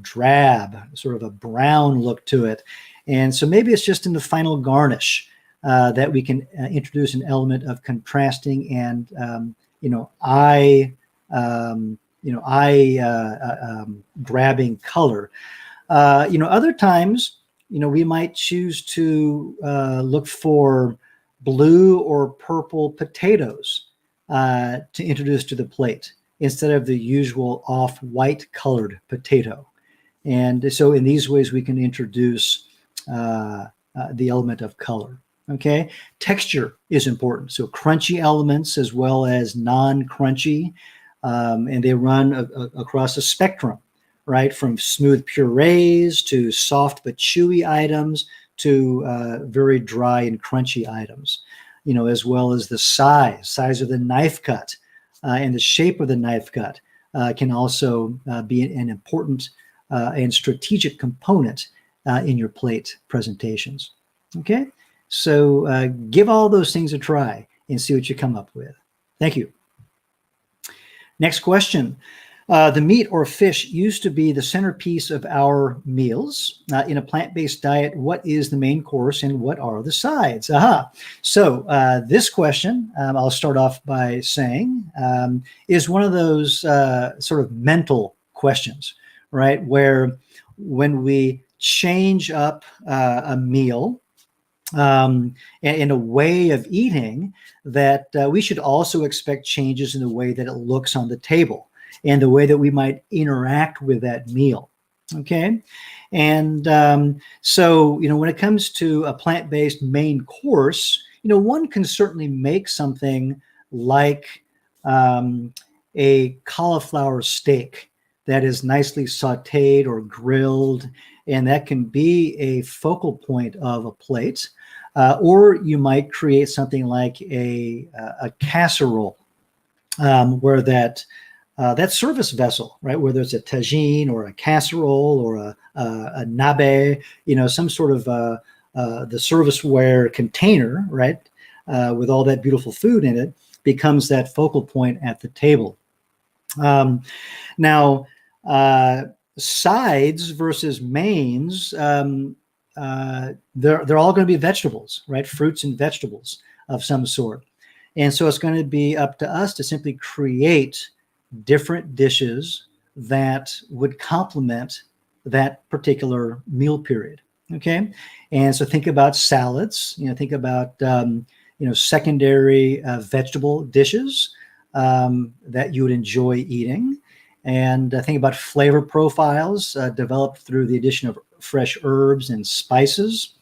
drab, sort of a brown look to it. And so maybe it's just in the final garnish that we can introduce an element of contrasting and, eye grabbing color. Other times, we might choose to look for blue or purple potatoes to introduce to the plate instead of the usual off-white colored potato. And so in these ways, we can introduce the element of color. Okay, texture is important. So crunchy elements as well as non-crunchy, and they run across a spectrum, right? From smooth purees to soft but chewy items to very dry and crunchy items, as well as the size of the knife cut and the shape of the knife cut can also be an important and strategic component in your plate presentations. Okay, so give all those things a try and see what you come up with. Thank you. Next question. The meat or fish used to be the centerpiece of our meals. In a plant-based diet, what is the main course and what are the sides? So this question, I'll start off by saying, is one of those sort of mental questions, right? Where when we change up a meal in a way of eating, that we should also expect changes in the way that it looks on the table and the way that we might interact with that meal. Okay. And so, when it comes to a plant-based main course, one can certainly make something like a cauliflower steak that is nicely sauteed or grilled, and that can be a focal point of a plate. Or you might create something like a casserole, where that service vessel, right, whether it's a tagine or a casserole or a nabe, some sort of the serviceware container, right, with all that beautiful food in it, becomes that focal point at the table. Now, sides versus mains, they're all going to be vegetables, right? Fruits and vegetables of some sort. And so it's going to be up to us to simply create different dishes that would complement that particular meal period. Okay. And so think about salads, think about, secondary vegetable dishes that you would enjoy eating. And think about flavor profiles developed through the addition of fresh herbs and spices,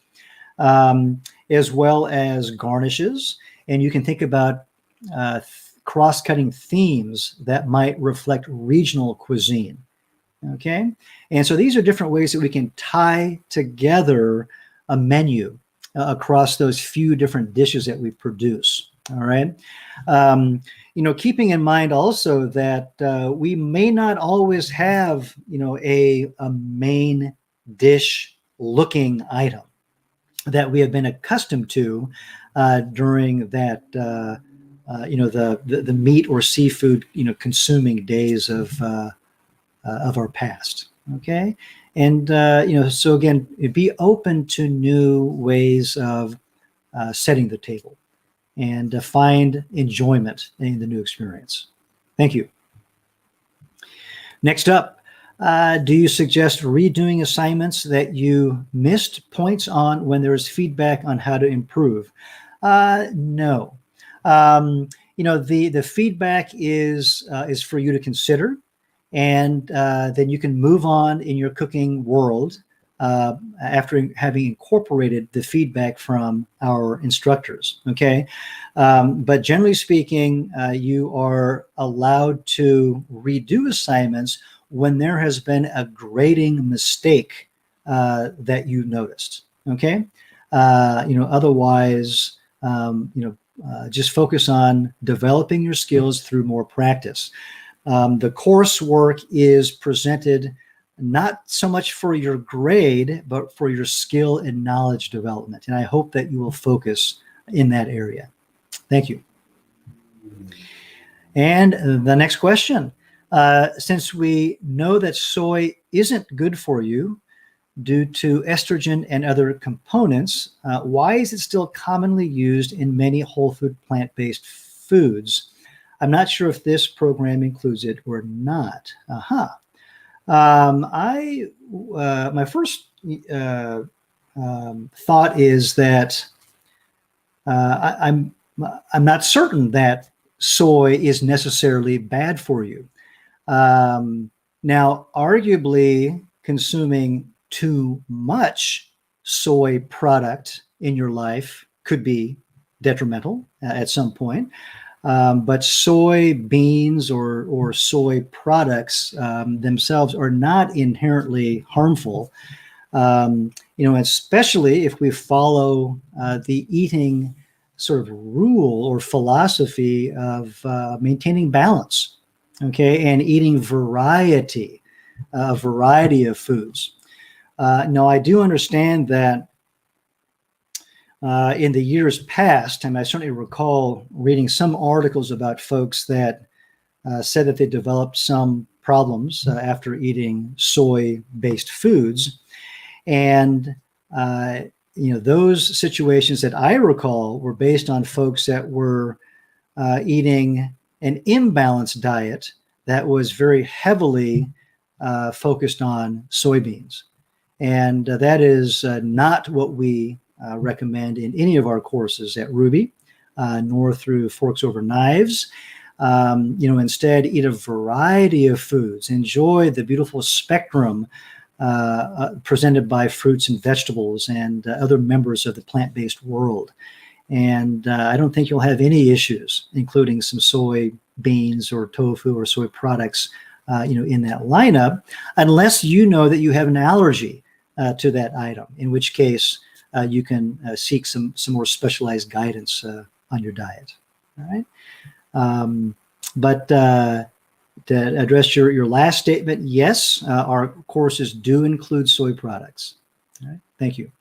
as well as garnishes. And you can think about cross-cutting themes that might reflect regional cuisine. Okay. And so these are different ways that we can tie together a menu across those few different dishes that we produce. All right. Keeping in mind also that we may not always have, a main dish looking item that we have been accustomed to during that, the meat or seafood, consuming days of our past. Okay. And, so again, be open to new ways of setting the table and find enjoyment in the new experience. Thank you. Next up, do you suggest redoing assignments that you missed points on when there is feedback on how to improve? No. The feedback is for you to consider, and then you can move on in your cooking world after having incorporated the feedback from our instructors. Okay. But generally speaking, you are allowed to redo assignments when there has been a grading mistake that you noticed. Okay. Otherwise, just focus on developing your skills through more practice. The coursework is presented not so much for your grade, but for your skill and knowledge development. And I hope that you will focus in that area. Thank you. And the next question, since we know that soy isn't good for you due to estrogen and other components, why is it still commonly used in many whole food plant-based foods? I'm not sure if this program includes it or not. My first thought is that I'm not certain that soy is necessarily bad for you. Now, arguably, consuming too much soy product in your life could be detrimental at some point. But soybeans or soy products themselves are not inherently harmful, especially if we follow the eating sort of rule or philosophy of maintaining balance, okay, and eating a variety of foods. Now, I do understand that in the years past, and I certainly recall reading some articles about folks that said that they developed some problems after eating soy-based foods. And, those situations that I recall were based on folks that were eating an imbalanced diet that was very heavily focused on soybeans. And that is not what we recommend in any of our courses at Rouxbe, nor through Forks Over Knives. Instead, eat a variety of foods. Enjoy the beautiful spectrum presented by fruits and vegetables and other members of the plant-based world. And I don't think you'll have any issues, including some soy beans or tofu or soy products, in that lineup, unless you know that you have an allergy to that item, in which case you can seek some more specialized guidance on your diet. All right. But to address your last statement, yes, our courses do include soy products. All right. Thank you.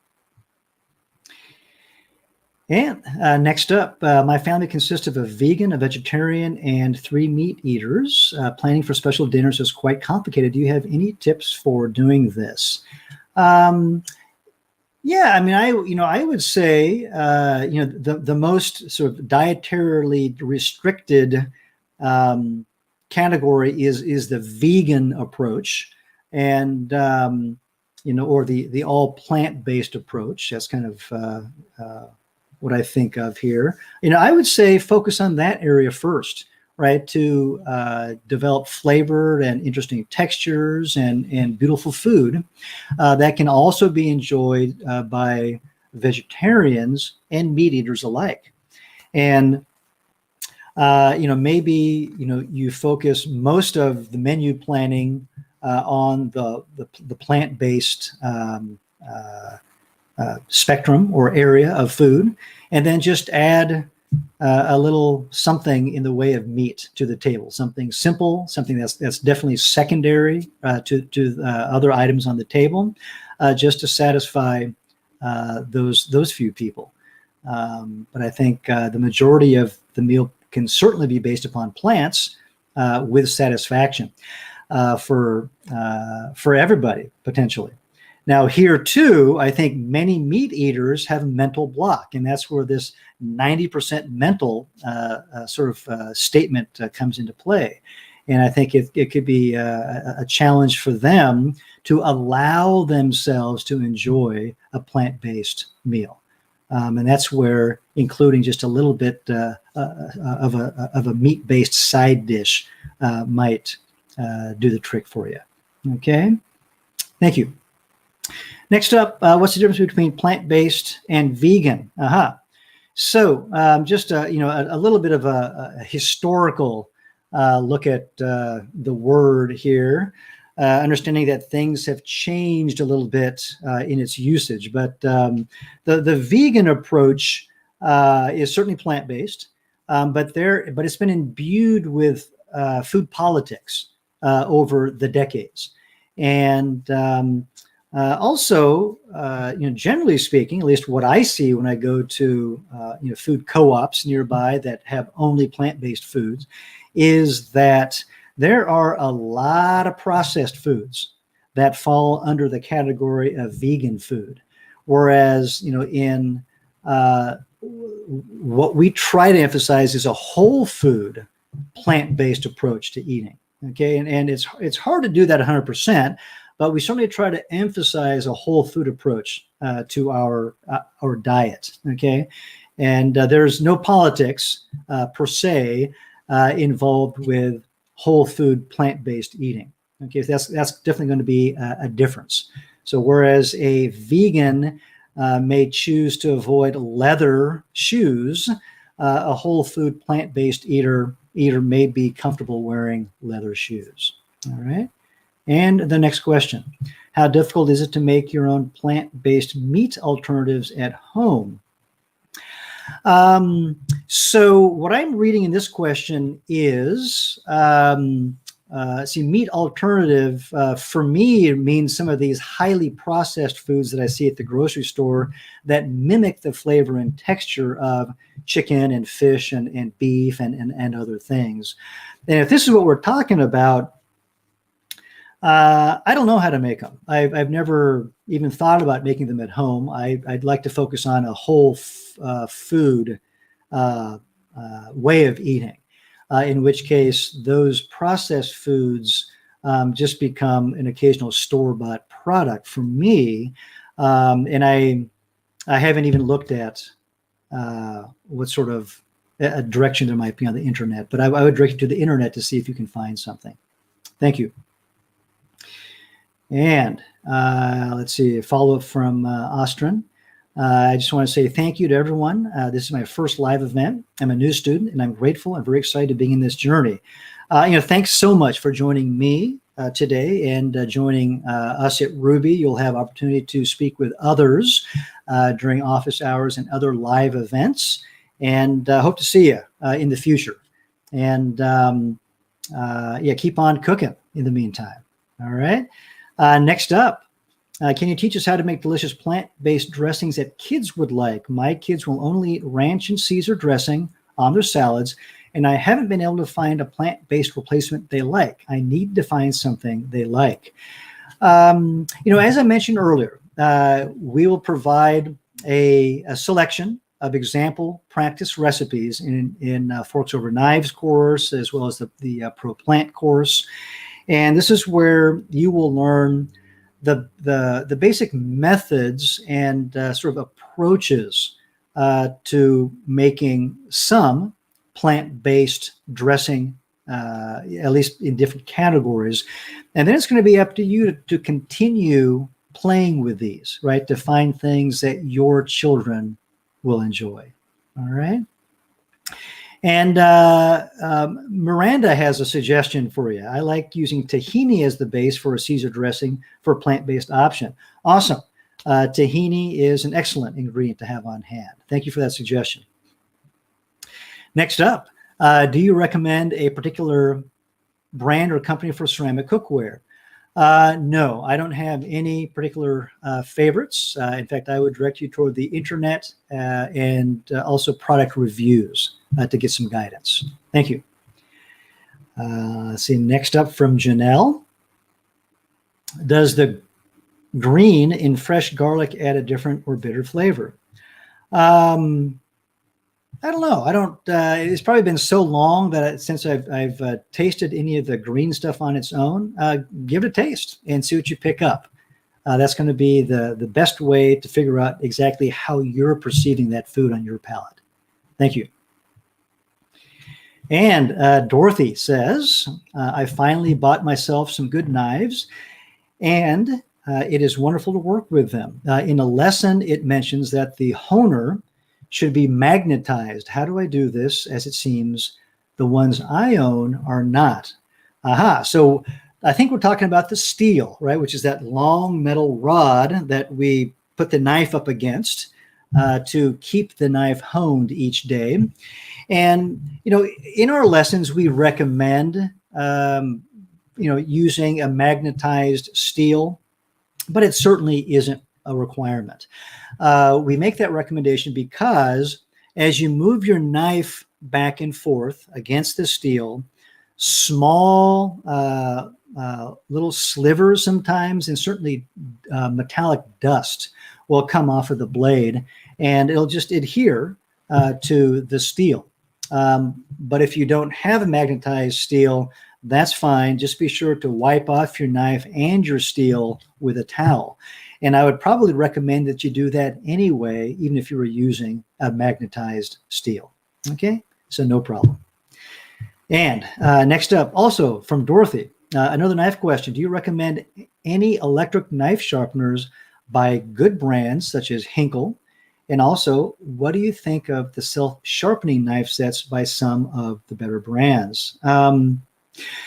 And next up, my family consists of a vegan, a vegetarian, and 3 meat eaters. Planning for special dinners is quite complicated. Do you have any tips for doing this? Yeah, I mean, I would say, the most sort of dietarily restricted category is the vegan approach, and or the all plant-based approach. That's kind of what I think of here. I would say focus on that area first, right? To develop flavored and interesting textures and beautiful food that can also be enjoyed by vegetarians and meat eaters alike. And maybe you focus most of the menu planning on the plant-based spectrum or area of food, and then just add a little something in the way of meat to the table, something simple, something that's definitely secondary to other items on the table, just to satisfy those few people. But I think the majority of the meal can certainly be based upon plants with satisfaction for everybody potentially. Now, here too, I think many meat eaters have mental block, and that's where this 90% mental statement comes into play. And I think it could be a challenge for them to allow themselves to enjoy a plant-based meal. And that's where including just a little bit of a meat-based side dish might do the trick for you. Okay, thank you. Next up, what's the difference between plant-based and vegan? So just a little bit of a historical look at the word here, understanding that things have changed a little bit in its usage. But the vegan approach is certainly plant-based, but it's been imbued with food politics over the decades. And also, generally speaking, at least what I see when I go to food co-ops nearby that have only plant-based foods, is that there are a lot of processed foods that fall under the category of vegan food, whereas in what we try to emphasize is a whole food plant-based approach to eating. Okay, and it's hard to do that 100%. But we certainly try to emphasize a whole food approach to our diet, okay? And there's no politics per se involved with whole food plant-based eating, okay? So that's definitely going to be a difference. So whereas a vegan may choose to avoid leather shoes, a whole food plant-based eater may be comfortable wearing leather shoes, all right? And the next question, how difficult is it to make your own plant-based meat alternatives at home? So what I'm reading in this question is, meat alternative for me means some of these highly processed foods that I see at the grocery store that mimic the flavor and texture of chicken and fish and beef and other things. And if this is what we're talking about, I don't know how to make them. I've never even thought about making them at home. I'd like to focus on a whole food way of eating, in which case those processed foods just become an occasional store-bought product for me. And I haven't even looked at what sort of a direction there might be on the internet, but I would direct you to the internet to see if you can find something. Thank you. And let's see, a follow-up from Ostrin. I just want to say thank you to everyone. This is my first live event. I'm a new student, and I'm grateful and very excited to be in this journey. Thanks so much for joining me today and joining us at Rouxbe. You'll have opportunity to speak with others during office hours and other live events. And hope to see you in the future. And keep on cooking in the meantime. All right. Next up, can you teach us how to make delicious plant-based dressings that kids would like? My kids will only eat ranch and Caesar dressing on their salads, and I haven't been able to find a plant-based replacement they like. I need to find something they like. As I mentioned earlier, we will provide a selection of example practice recipes in Forks Over Knives course, as well as the Pro Plant course. And this is where you will learn the basic methods and sort of approaches to making some plant-based dressing, at least in different categories. And then it's going to be up to you to continue playing with these, right? To find things that your children will enjoy. All right. And Miranda has a suggestion for you. I like using tahini as the base for a Caesar dressing for a plant-based option. Awesome. Tahini is an excellent ingredient to have on hand. Thank you for that suggestion. Next up, do you recommend a particular brand or company for ceramic cookware? No, I don't have any particular favorites. In fact, I would direct you toward the internet and also product reviews to get some guidance. Thank you. Let's see, next up from Janelle. Does the green in fresh garlic add a different or bitter flavor? I don't know. I don't. It's probably been so long that since I've tasted any of the green stuff on its own. Give it a taste and see what you pick up. That's going to be the best way to figure out exactly how you're perceiving that food on your palate. Thank you. And Dorothy says, I finally bought myself some good knives, and it is wonderful to work with them. In a lesson, it mentions that the honer should be magnetized. How do I do this? As it seems the ones I own are not. Aha. So I think we're talking about the steel, right? Which is that long metal rod that we put the knife up against to keep the knife honed each day. And, in our lessons, we recommend, using a magnetized steel, but it certainly isn't a requirement. We make that recommendation because as you move your knife back and forth against the steel, small little slivers sometimes, and certainly metallic dust will come off of the blade, and it'll just adhere to the steel. But if you don't have a magnetized steel, that's fine. Just be sure to wipe off your knife and your steel with a towel. And I would probably recommend that you do that anyway, even if you were using a magnetized steel. Okay, so no problem. And next up, also from Dorothy, another knife question. Do you recommend any electric knife sharpeners by good brands such as Hinkle? And also, what do you think of the self-sharpening knife sets by some of the better brands?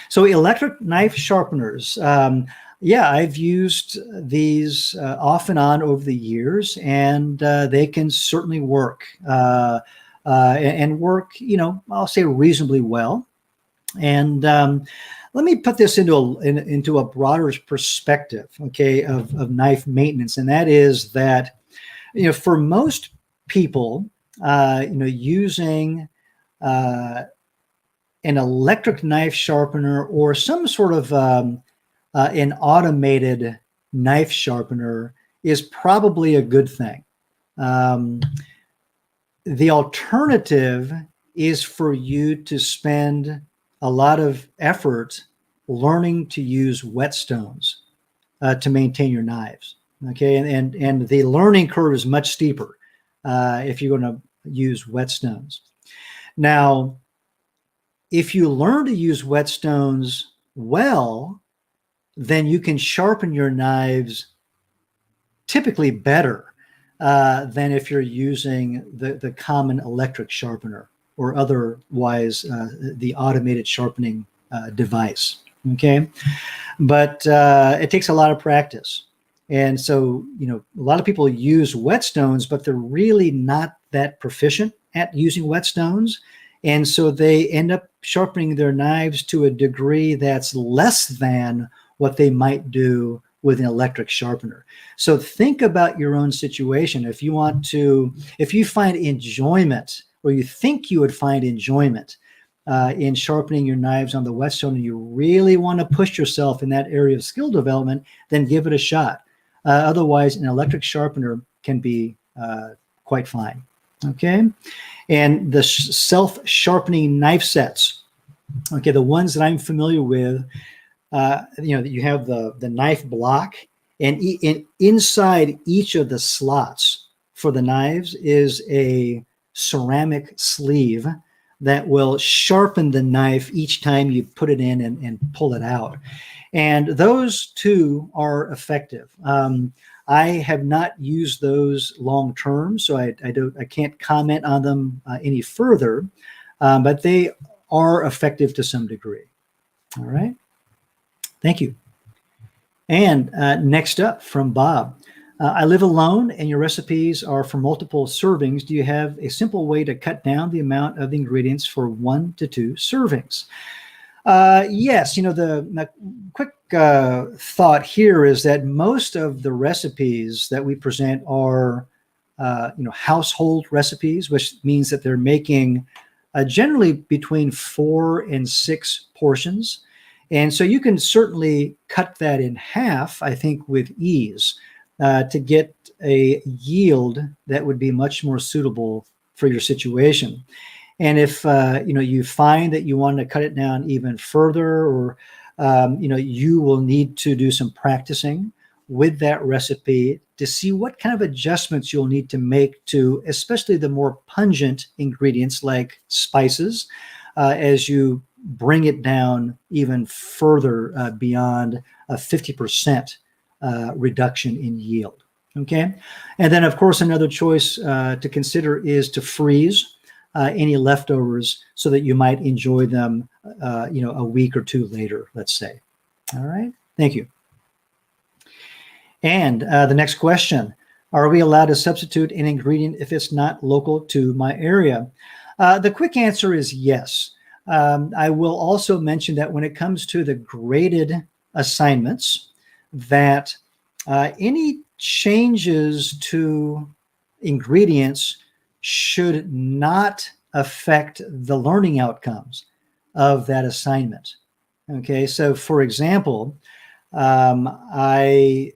So electric knife sharpeners, I've used these off and on over the years, and they can certainly work and work, I'll say reasonably well. And let me put this into a broader perspective, okay, of knife maintenance, and that is that, for most people, using an electric knife sharpener or some sort of an automated knife sharpener is probably a good thing. The alternative is for you to spend a lot of effort learning to use whetstones to maintain your knives. Okay, and the learning curve is much steeper if you're going to use whetstones. Now, if you learn to use whetstones well, then you can sharpen your knives typically better than if you're using the common electric sharpener or otherwise the automated sharpening device. Okay. But it takes a lot of practice. And so, a lot of people use whetstones, but they're really not that proficient at using whetstones. And so they end up sharpening their knives to a degree that's less than what they might do with an electric sharpener. So think about your own situation. If you find enjoyment, or you think you would find enjoyment in sharpening your knives on the whetstone, and you really want to push yourself in that area of skill development, then give it a shot. Otherwise, an electric sharpener can be quite fine. Okay, and the self-sharpening knife sets. Okay, the ones that I'm familiar with, you have the knife block, and inside each of the slots for the knives is a ceramic sleeve that will sharpen the knife each time you put it in and pull it out. And those two are effective. I have not used those long term, so I can't comment on them any further, but they are effective to some degree. All right. Thank you. And next up from Bob. I live alone and your recipes are for multiple servings. Do you have a simple way to cut down the amount of the ingredients for 1 to 2 servings? Yes, the quick thought here is that most of the recipes that we present are, household recipes, which means that they're making generally between 4 and 6 portions. And so you can certainly cut that in half, I think, with ease to get a yield that would be much more suitable for your situation. And if you find that you want to cut it down even further, or you will need to do some practicing with that recipe to see what kind of adjustments you'll need to make to, especially the more pungent ingredients like spices, as you bring it down even further beyond a 50% reduction in yield. Okay, and then of course another choice to consider is to freeze any leftovers so that you might enjoy them, a week or 2 later, let's say. All right, thank you. And the next question: are we allowed to substitute an ingredient if it's not local to my area? The quick answer is yes. I will also mention that when it comes to the graded assignments, that any changes to ingredients should not affect the learning outcomes of that assignment. Okay, so for example, I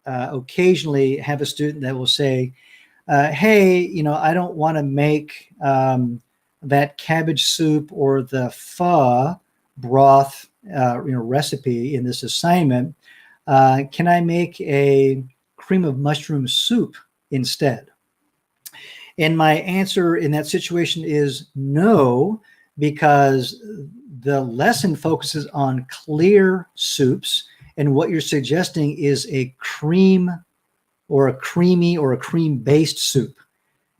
occasionally have a student that will say, hey, I don't want to make that cabbage soup or the pho broth recipe in this assignment. Can I make a cream of mushroom soup instead? And my answer in that situation is no, because the lesson focuses on clear soups, and what you're suggesting is a cream or a creamy or a cream-based soup.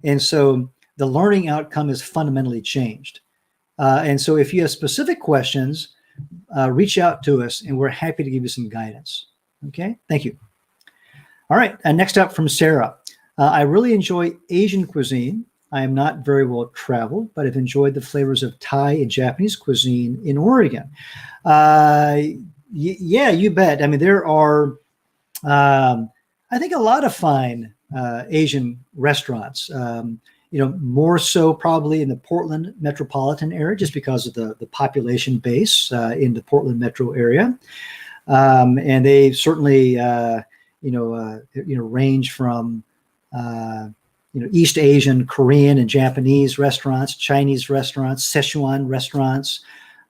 And so the learning outcome is fundamentally changed. And so if you have specific questions, reach out to us and we're happy to give you some guidance. Okay, thank you. All right, next up from Sarah. I really enjoy Asian cuisine. I am not very well traveled, but I've enjoyed the flavors of Thai and Japanese cuisine in Oregon. Yeah, you bet. I mean, there are, I think, a lot of fine Asian restaurants. More so probably in the Portland metropolitan area, just because of the population base in the Portland metro area. And they certainly, range from, East Asian, Korean, and Japanese restaurants, Chinese restaurants, Szechuan restaurants.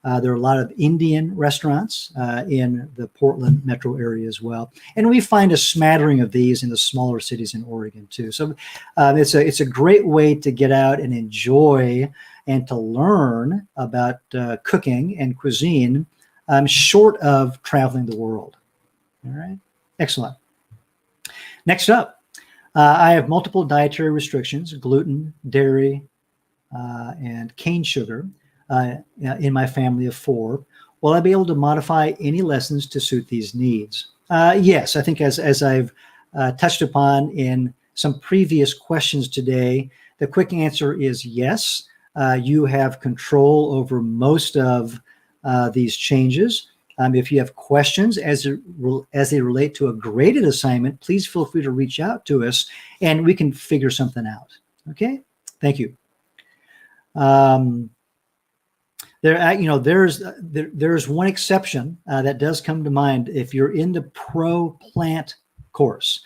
There are a lot of Indian restaurants in the Portland metro area as well. And we find a smattering of these in the smaller cities in Oregon too. So it's a great way to get out and enjoy and to learn about cooking and cuisine, short of traveling the world. All right, excellent. Next up, I have multiple dietary restrictions: gluten, dairy, and cane sugar in my family of 4. will I be able to modify any lessons to suit these needs? Yes, I think as I've touched upon in some previous questions today, the quick answer is yes. You have control over most of these changes. If you have questions as they relate to a graded assignment, please feel free to reach out to us and we can figure something out. Okay, thank you. There's one exception that does come to mind. If you're in the Pro Plant course,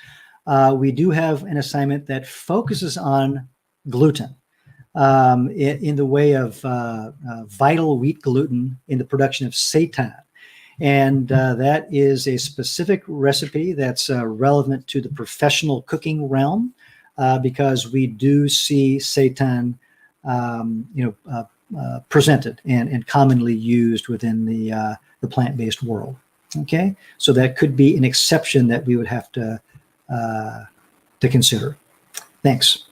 we do have an assignment that focuses on gluten in the way of vital wheat gluten in the production of seitan. And that is a specific recipe that's relevant to the professional cooking realm because we do see seitan, presented and commonly used within the plant-based world. Okay, so that could be an exception that we would have to consider. Thanks.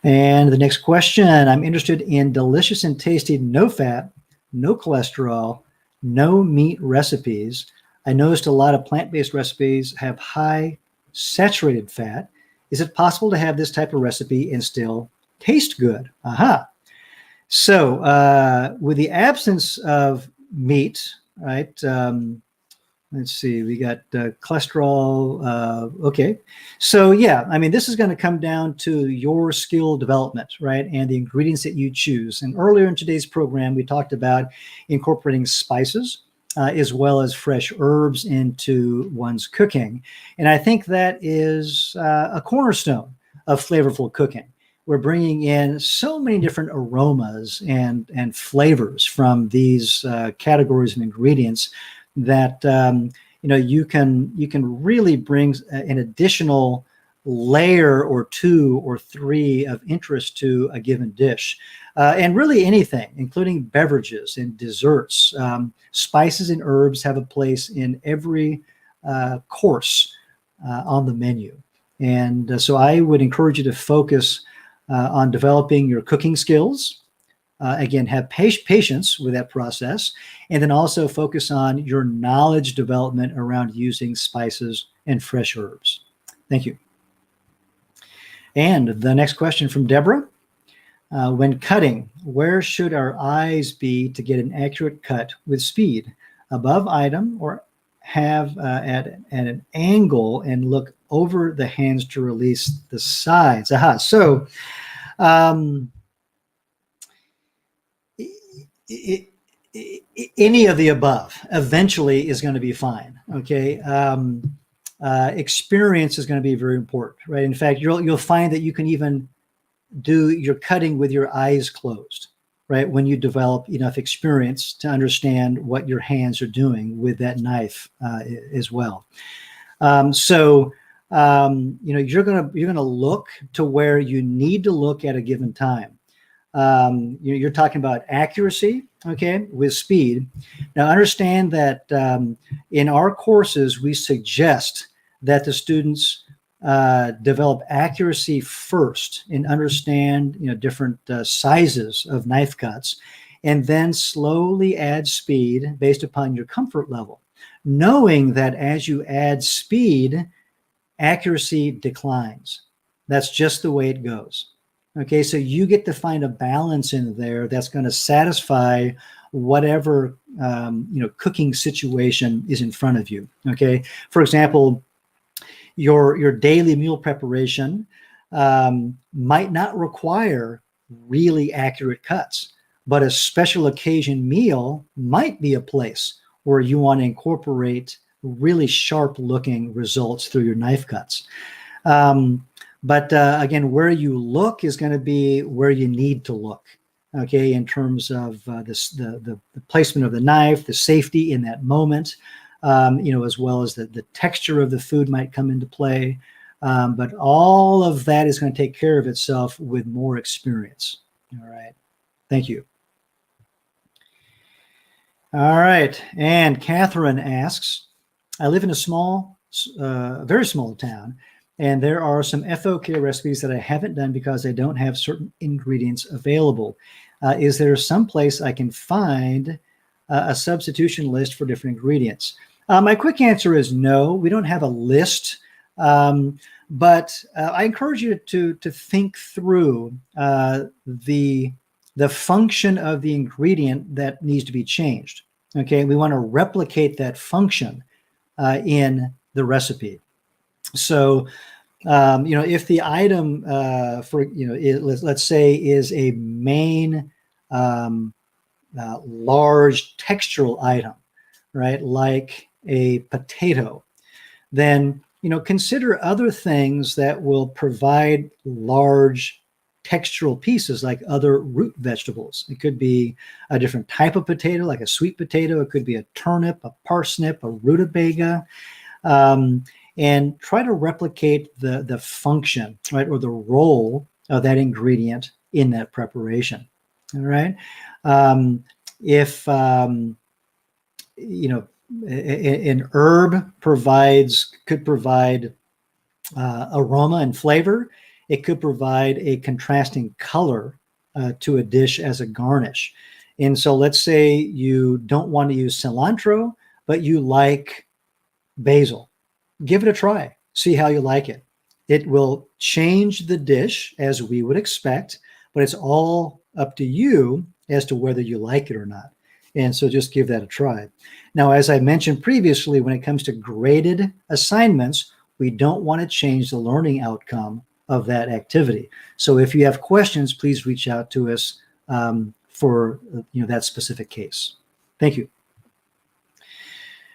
And the next question, I'm interested in delicious and tasty, no fat, no cholesterol, no meat recipes. I noticed a lot of plant-based recipes have high saturated fat. Is it possible to have this type of recipe and still taste good? Aha. So with the absence of meat, right, let's see, we got cholesterol. Okay. So yeah, I mean, this is going to come down to your skill development, right? And the ingredients that you choose. And earlier in today's program, we talked about incorporating spices as well as fresh herbs into one's cooking. And I think that is a cornerstone of flavorful cooking. We're bringing in so many different aromas and flavors from these categories of ingredients that you can really bring an additional layer or two or three of interest to a given dish, and really anything, including beverages and desserts. Spices and herbs have a place in every course on the menu, and so I would encourage you to focus on developing your cooking skills. Again, have patience with that process, and then also focus on your knowledge development around using spices and fresh herbs. Thank you. And the next question from Deborah. When cutting, where should our eyes be to get an accurate cut with speed? Above item or have at an angle and look over the hands to release the sides? Aha. So any of the above eventually is going to be fine. Okay. Experience is going to be very important, right? In fact, you'll find that you can even do your cutting with your eyes closed, right? When you develop enough experience to understand what your hands are doing with that knife as well. You're gonna look to where you need to look at a given time. You're talking about accuracy, okay, with speed. Now understand that in our courses, we suggest that the students develop accuracy first and understand different sizes of knife cuts, and then slowly add speed based upon your comfort level, knowing that as you add speed, accuracy declines. That's just the way it goes. Okay, so you get to find a balance in there that's going to satisfy whatever cooking situation is in front of you. Okay, for example, your daily meal preparation might not require really accurate cuts, but a special occasion meal might be a place where you want to incorporate really sharp looking results through your knife cuts. But again, where you look is going to be where you need to look, okay, in terms of the placement of the knife, the safety in that moment, as well as the texture of the food might come into play. But all of that is going to take care of itself with more experience. All right. Thank you. All right. And Catherine asks, I live in a very small town, and there are some FOK recipes that I haven't done because I don't have certain ingredients available. Is there some place I can find a substitution list for different ingredients? My quick answer is no. We don't have a list, but I encourage you to think through the function of the ingredient that needs to be changed. Okay, we want to replicate that function in the recipe. So, if the item let's say is a main large textural item, right, like a potato, then consider other things that will provide large textural pieces, like other root vegetables. It could be a different type of potato, like a sweet potato. It could be a turnip, a parsnip, a rutabaga, and try to replicate the function, right, or the role of that ingredient in that preparation. All right. If an herb could provide aroma and flavor, it could provide a contrasting color to a dish as a garnish. And so let's say you don't want to use cilantro, but you like basil. Give it a try. See how you like it. It will change the dish as we would expect, but it's all up to you as to whether you like it or not. And so just give that a try. Now, as I mentioned previously, when it comes to graded assignments, we don't want to change the learning outcome of that activity. So if you have questions, please reach out to us for that specific case. Thank you.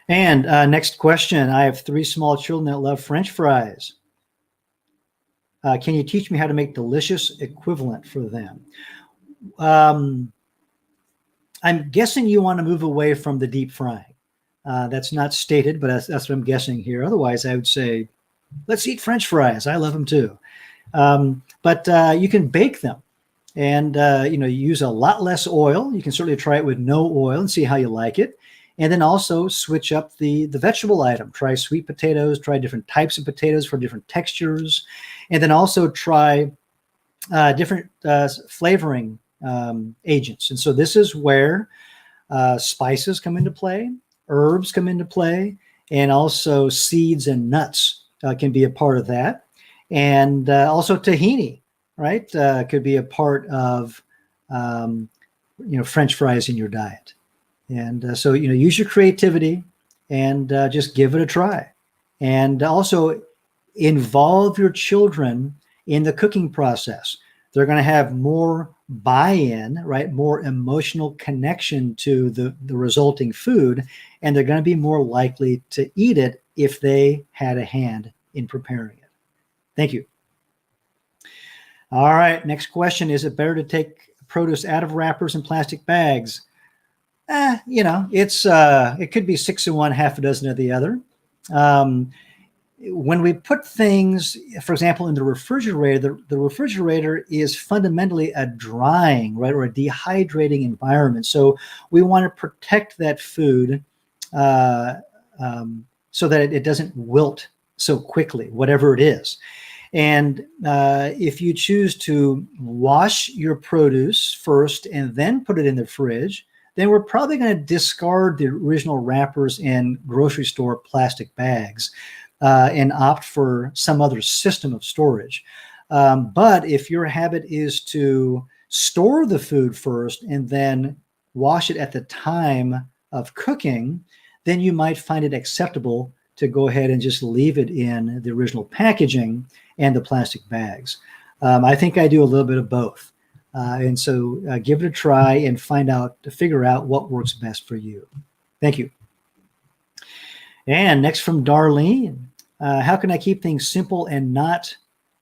And next question. I have 3 small children that love French fries. Can you teach me how to make delicious equivalent for them? I'm guessing you want to move away from the deep frying. That's not stated, but that's what I'm guessing here. Otherwise, I would say, let's eat French fries. I love them too. But you can bake them and, use a lot less oil. You can certainly try it with no oil and see how you like it. And then also switch up the vegetable item. Try sweet potatoes, try different types of potatoes for different textures. And then also try different flavoring agents. And so this is where spices come into play, herbs come into play, and also seeds and nuts can be a part of that. And also tahini, right, could be a part of French fries in your diet. And so, use your creativity and just give it a try. And also involve your children in the cooking process. They're going to have more buy-in, right? More emotional connection to the resulting food. And they're going to be more likely to eat it if they had a hand in preparing it. Thank you. All right. Next question. Is it better to take produce out of wrappers and plastic bags? It could be 6 of one, half a dozen of the other. When we put things, for example, in the refrigerator, the refrigerator is fundamentally a drying, right, or a dehydrating environment. So we want to protect that food so that it doesn't wilt so quickly, whatever it is. And if you choose to wash your produce first and then put it in the fridge, then we're probably going to discard the original wrappers and grocery store plastic bags and opt for some other system of storage. But if your habit is to store the food first and then wash it at the time of cooking, then you might find it acceptable to go ahead and just leave it in the original packaging and the plastic bags. I think I do a little bit of both. And so give it a try and figure out what works best for you. Thank you. And next from Darlene, how can I keep things simple and not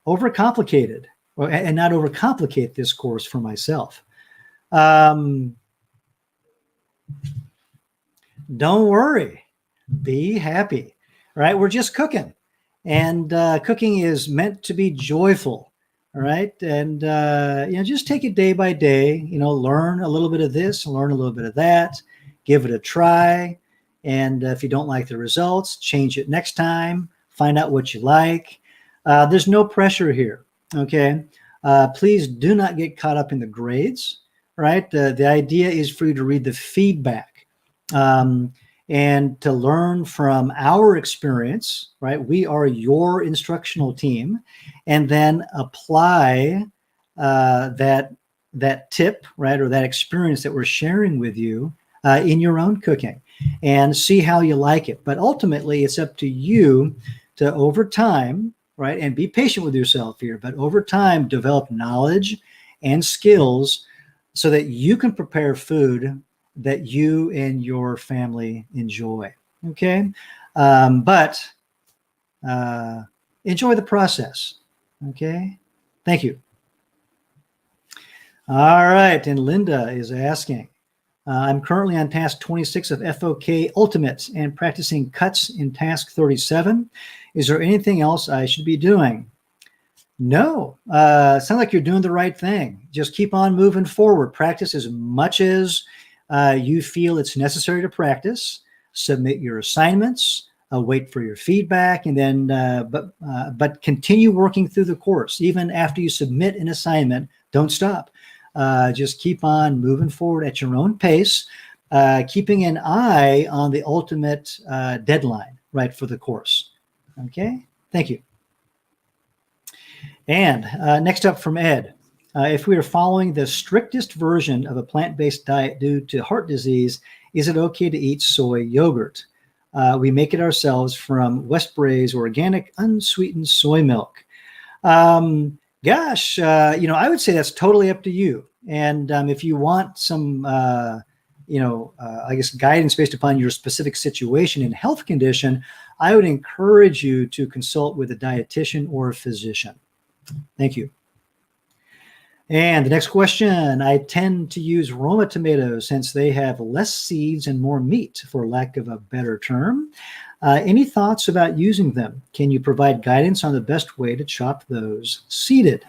overcomplicated, and not overcomplicate this course for myself? Don't worry, be happy, right? We're just cooking, and cooking is meant to be joyful. All right. And, just take it day by day, learn a little bit of this, learn a little bit of that, give it a try. And if you don't like the results, change it next time, find out what you like. There's no pressure here. Okay. Please do not get caught up in the grades, right? The idea is for you to read the feedback. and to learn from our experience, right? We are your instructional team, and then apply that tip, right, or that experience that we're sharing with you in your own cooking, and see how you like it. But ultimately, it's up to you to, over time, right, and be patient with yourself here, but over time, develop knowledge and skills so that you can prepare food that you and your family enjoy. Okay. But enjoy the process. Okay. Thank you. All right. And Linda is asking, I'm currently on task 26 of FOK Ultimates and practicing cuts in task 37. Is there anything else I should be doing? No. Sounds like you're doing the right thing. Just keep on moving forward. Practice as much as you feel it's necessary to practice. Submit your assignments. Wait for your feedback, and then but continue working through the course. Even after you submit an assignment, don't stop. Just keep on moving forward at your own pace, keeping an eye on the ultimate deadline, right, for the course. Okay, thank you. And next up from Ed, if we are following the strictest version of a plant-based diet due to heart disease, is it okay to eat soy yogurt? We make it ourselves from Westbray's organic unsweetened soy milk. Gosh, I would say that's totally up to you. And if you want some, I guess guidance based upon your specific situation and health condition, I would encourage you to consult with a dietitian or a physician. Thank you. And the next question, I tend to use Roma tomatoes since they have less seeds and more meat, for lack of a better term. Any thoughts about using them? Can you provide guidance on the best way to chop those seeded?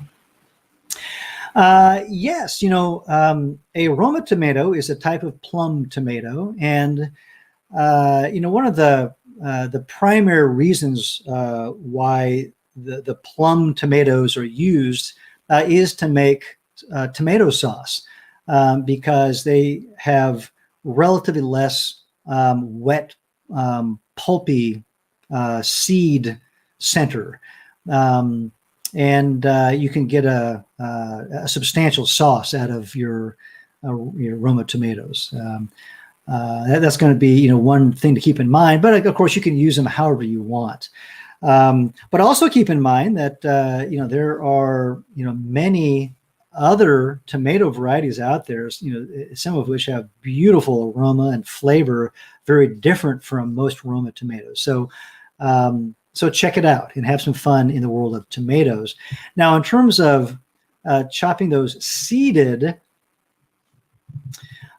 Yes, a Roma tomato is a type of plum tomato. And, one of the primary reasons why the plum tomatoes are used is to make tomato sauce, because they have relatively less wet, pulpy seed center. And you can get a substantial sauce out of your Roma tomatoes. That's going to be one thing to keep in mind. But of course, you can use them however you want. But also keep in mind that there are many other tomato varieties out there. Some of which have beautiful aroma and flavor, very different from most Roma tomatoes. So check it out and have some fun in the world of tomatoes. Now, in terms of chopping those seeded,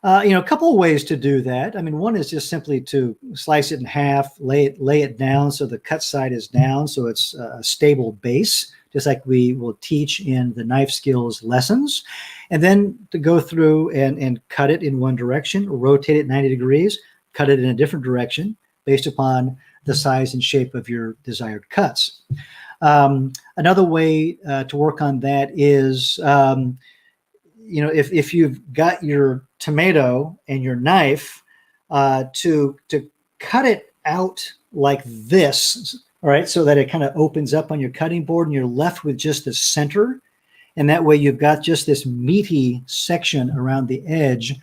a couple of ways to do that. I mean, one is just simply to slice it in half, lay it down so the cut side is down, so it's a stable base, just like we will teach in the knife skills lessons. And then to go through and cut it in one direction, rotate it 90 degrees, cut it in a different direction based upon the size and shape of your desired cuts. Another way to work on that is, if you've got your tomato and your knife, to cut it out like this, all right, so that it kind of opens up on your cutting board and you're left with just the center. And that way you've got just this meaty section around the edge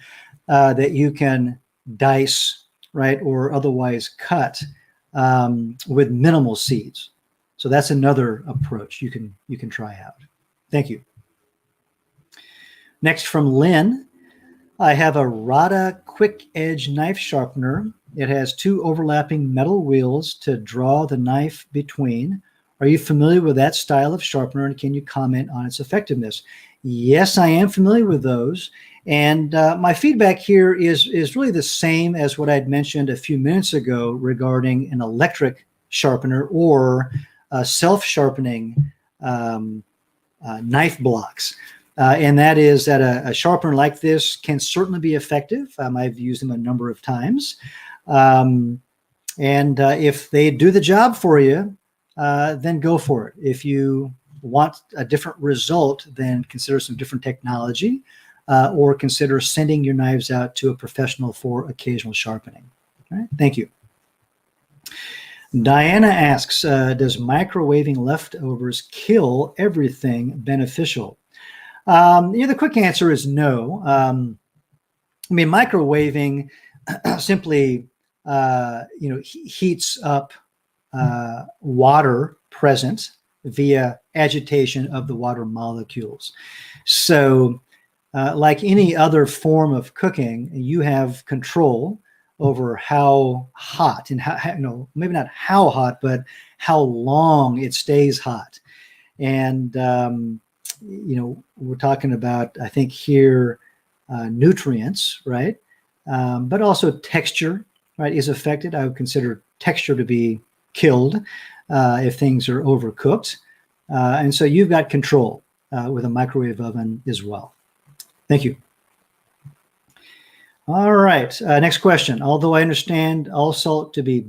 that you can dice, right, or otherwise cut with minimal seeds. So that's another approach you can try out. Thank you. Next from Lynn, I have a Rada quick edge knife sharpener. It has 2 overlapping metal wheels to draw the knife between. Are you familiar with that style of sharpener, and can you comment on its effectiveness? Yes, I am familiar with those. And my feedback here is really the same as what I'd mentioned a few minutes ago regarding an electric sharpener or self-sharpening knife blocks. And that is that a sharpener like this can certainly be effective. I've used them a number of times. And if they do the job for you, then go for it. If you want a different result, then consider some different technology. or consider sending your knives out to a professional for occasional sharpening. All right, thank you. Diana asks, does microwaving leftovers kill everything beneficial? The quick answer is no. Microwaving simply, heats up water present via agitation of the water molecules. So, like any other form of cooking, you have control over how hot and how maybe not how hot, but how long it stays hot. And, we're talking about, I think here, nutrients, right? But also texture, right, is affected. I would consider texture to be killed if things are overcooked. And so you've got control with a microwave oven as well. Thank you. All right, next question. Although I understand all salt to be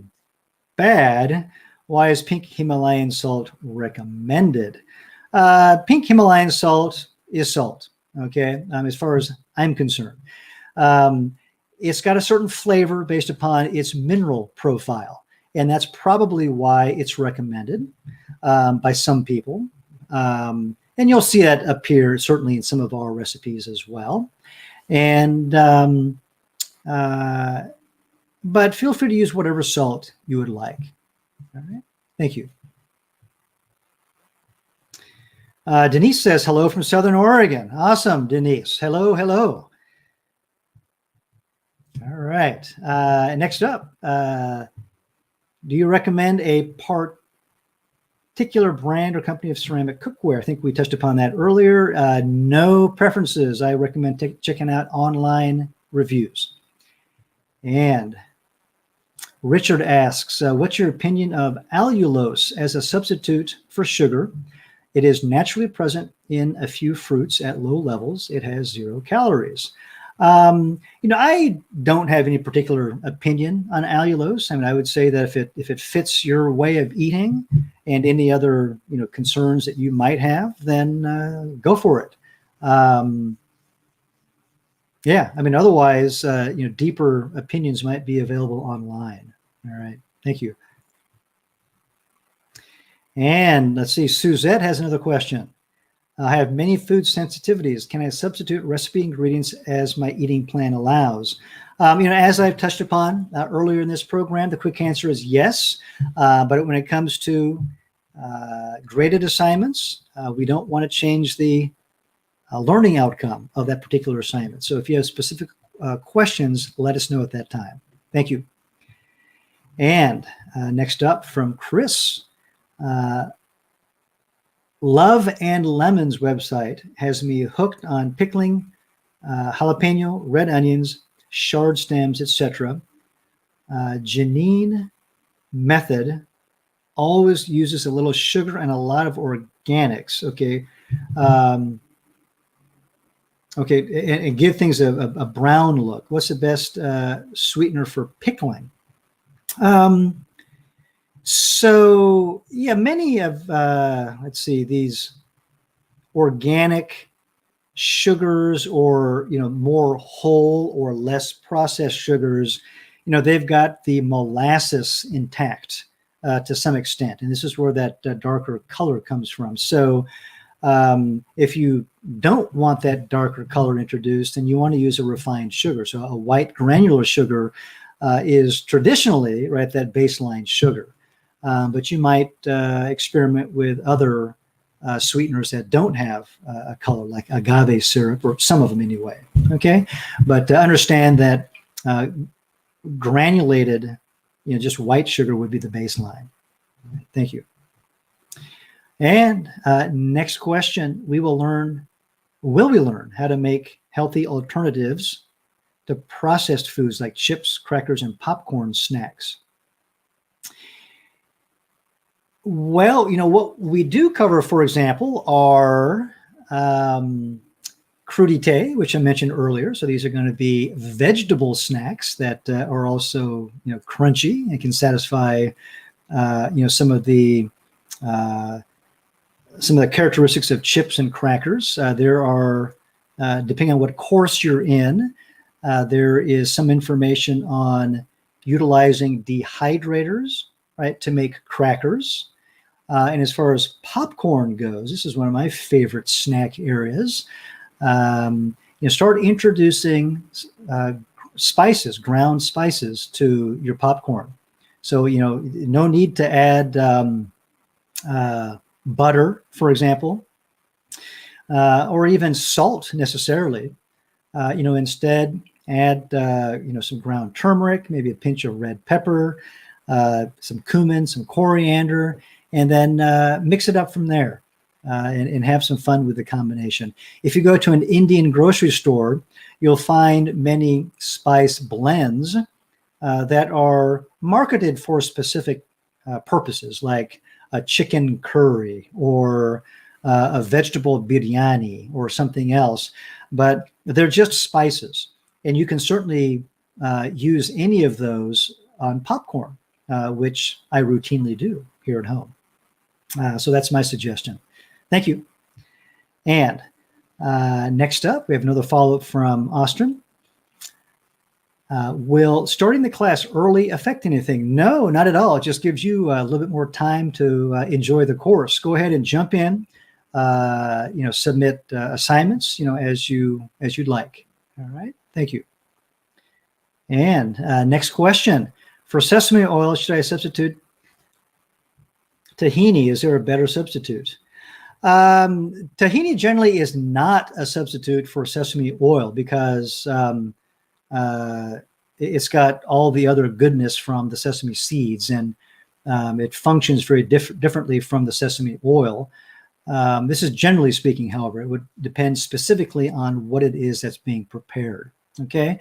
bad, why is pink Himalayan salt recommended? Pink Himalayan salt is salt, okay, as far as I'm concerned. It's got a certain flavor based upon its mineral profile, and that's probably why it's recommended by some people. And you'll see that appear certainly in some of our recipes as well. And but feel free to use whatever salt you would like. All right, thank you. Denise says, hello from Southern Oregon. Awesome, Denise. Hello, hello. All right, next up, do you recommend a particular brand or company of ceramic cookware? I think we touched upon that earlier. No preferences. I recommend checking out online reviews. And Richard asks, what's your opinion of allulose as a substitute for sugar? It is naturally present in a few fruits at low levels. It has 0 calories. I don't have any particular opinion on allulose. I would say that if it fits your way of eating and any other, concerns that you might have, then go for it. Otherwise, deeper opinions might be available online. All right. Thank you. And let's see, Suzette has another question. I have many food sensitivities. Can I substitute recipe ingredients as my eating plan allows? As I've touched upon earlier in this program, the quick answer is yes. But when it comes to graded assignments, we don't want to change the learning outcome of that particular assignment. So if you have specific questions, let us know at that time. Thank you. And next up from Chris. Love and Lemon's website has me hooked on pickling, jalapeno, red onions, chard stems, etc. Janine method always uses a little sugar and a lot of organics. Okay. And give things a brown look. What's the best sweetener for pickling? So yeah, many of these organic sugars or more whole or less processed sugars, they've got the molasses intact to some extent, and this is where that darker color comes from. So if you don't want that darker color introduced, then you want to use a refined sugar. So a white granular sugar is traditionally that baseline sugar. But you might experiment with other sweeteners that don't have a color, like agave syrup, or some of them anyway. Okay, but understand that granulated, just white sugar would be the baseline. Thank you. And next question: will we learn how to make healthy alternatives to processed foods like chips, crackers, and popcorn snacks? Well, what we do cover, for example, are crudité, which I mentioned earlier. So these are going to be vegetable snacks that are also, crunchy and can satisfy, some of the characteristics of chips and crackers. There are depending on what course you're in, there is some information on utilizing dehydrators, right, to make crackers. And as far as popcorn goes, this is one of my favorite snack areas. Start introducing spices, ground spices to your popcorn. So, no need to add butter, for example, or even salt necessarily. Instead add, some ground turmeric, maybe a pinch of red pepper, some cumin, some coriander, and then mix it up from there and have some fun with the combination. If you go to an Indian grocery store, you'll find many spice blends that are marketed for specific purposes, like a chicken curry or a vegetable biryani or something else, but they're just spices. And you can certainly use any of those on popcorn, which I routinely do here at home. So that's my suggestion. Thank you. And next up, we have another follow-up from Austin. Will starting the class early affect anything? No, not at all. It just gives you a little bit more time to enjoy the course. Go ahead and jump in, submit assignments, as you'd like. All right. Thank you. And next question. For sesame oil, should I substitute tahini? Is there a better substitute? Tahini generally is not a substitute for sesame oil because it's got all the other goodness from the sesame seeds, and it functions very differently from the sesame oil. This is generally speaking, however, it would depend specifically on what it is that's being prepared. Okay.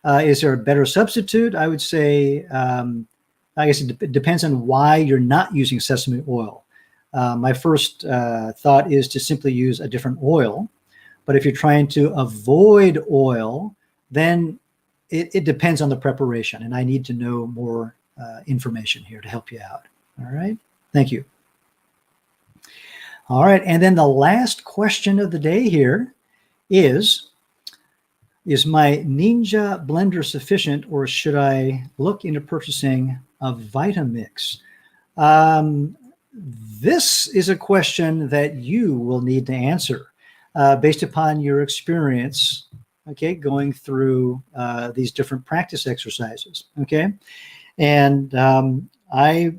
Is there a better substitute? I would say, I guess it depends on why you're not using sesame oil. My first thought is to simply use a different oil. But if you're trying to avoid oil, then it depends on the preparation. And I need to know more information here to help you out. All right. Thank you. All right. And then the last question of the day here is my Ninja blender sufficient, or should I look into purchasing a Vitamix? This is a question that you will need to answer based upon your experience, okay, going through these different practice exercises, okay? And I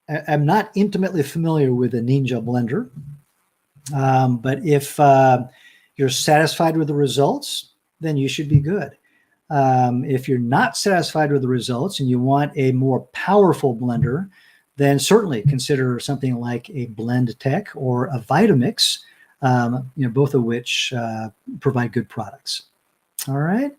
am not intimately familiar with the Ninja blender, but if you're satisfied with the results, then you should be good. If you're not satisfied with the results and you want a more powerful blender, then certainly consider something like a Blend Tech or a Vitamix, both of which provide good products. All right.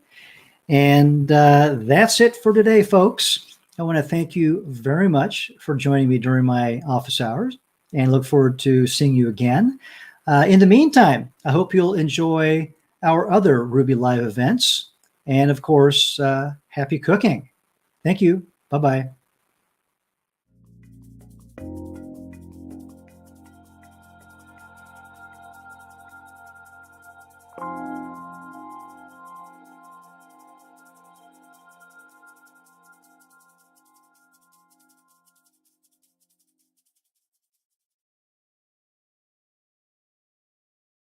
And that's it for today, folks. I want to thank you very much for joining me during my office hours and look forward to seeing you again. In the meantime, I hope you'll enjoy our other Ruby Live events. And of course, happy cooking. Thank you. Bye-bye.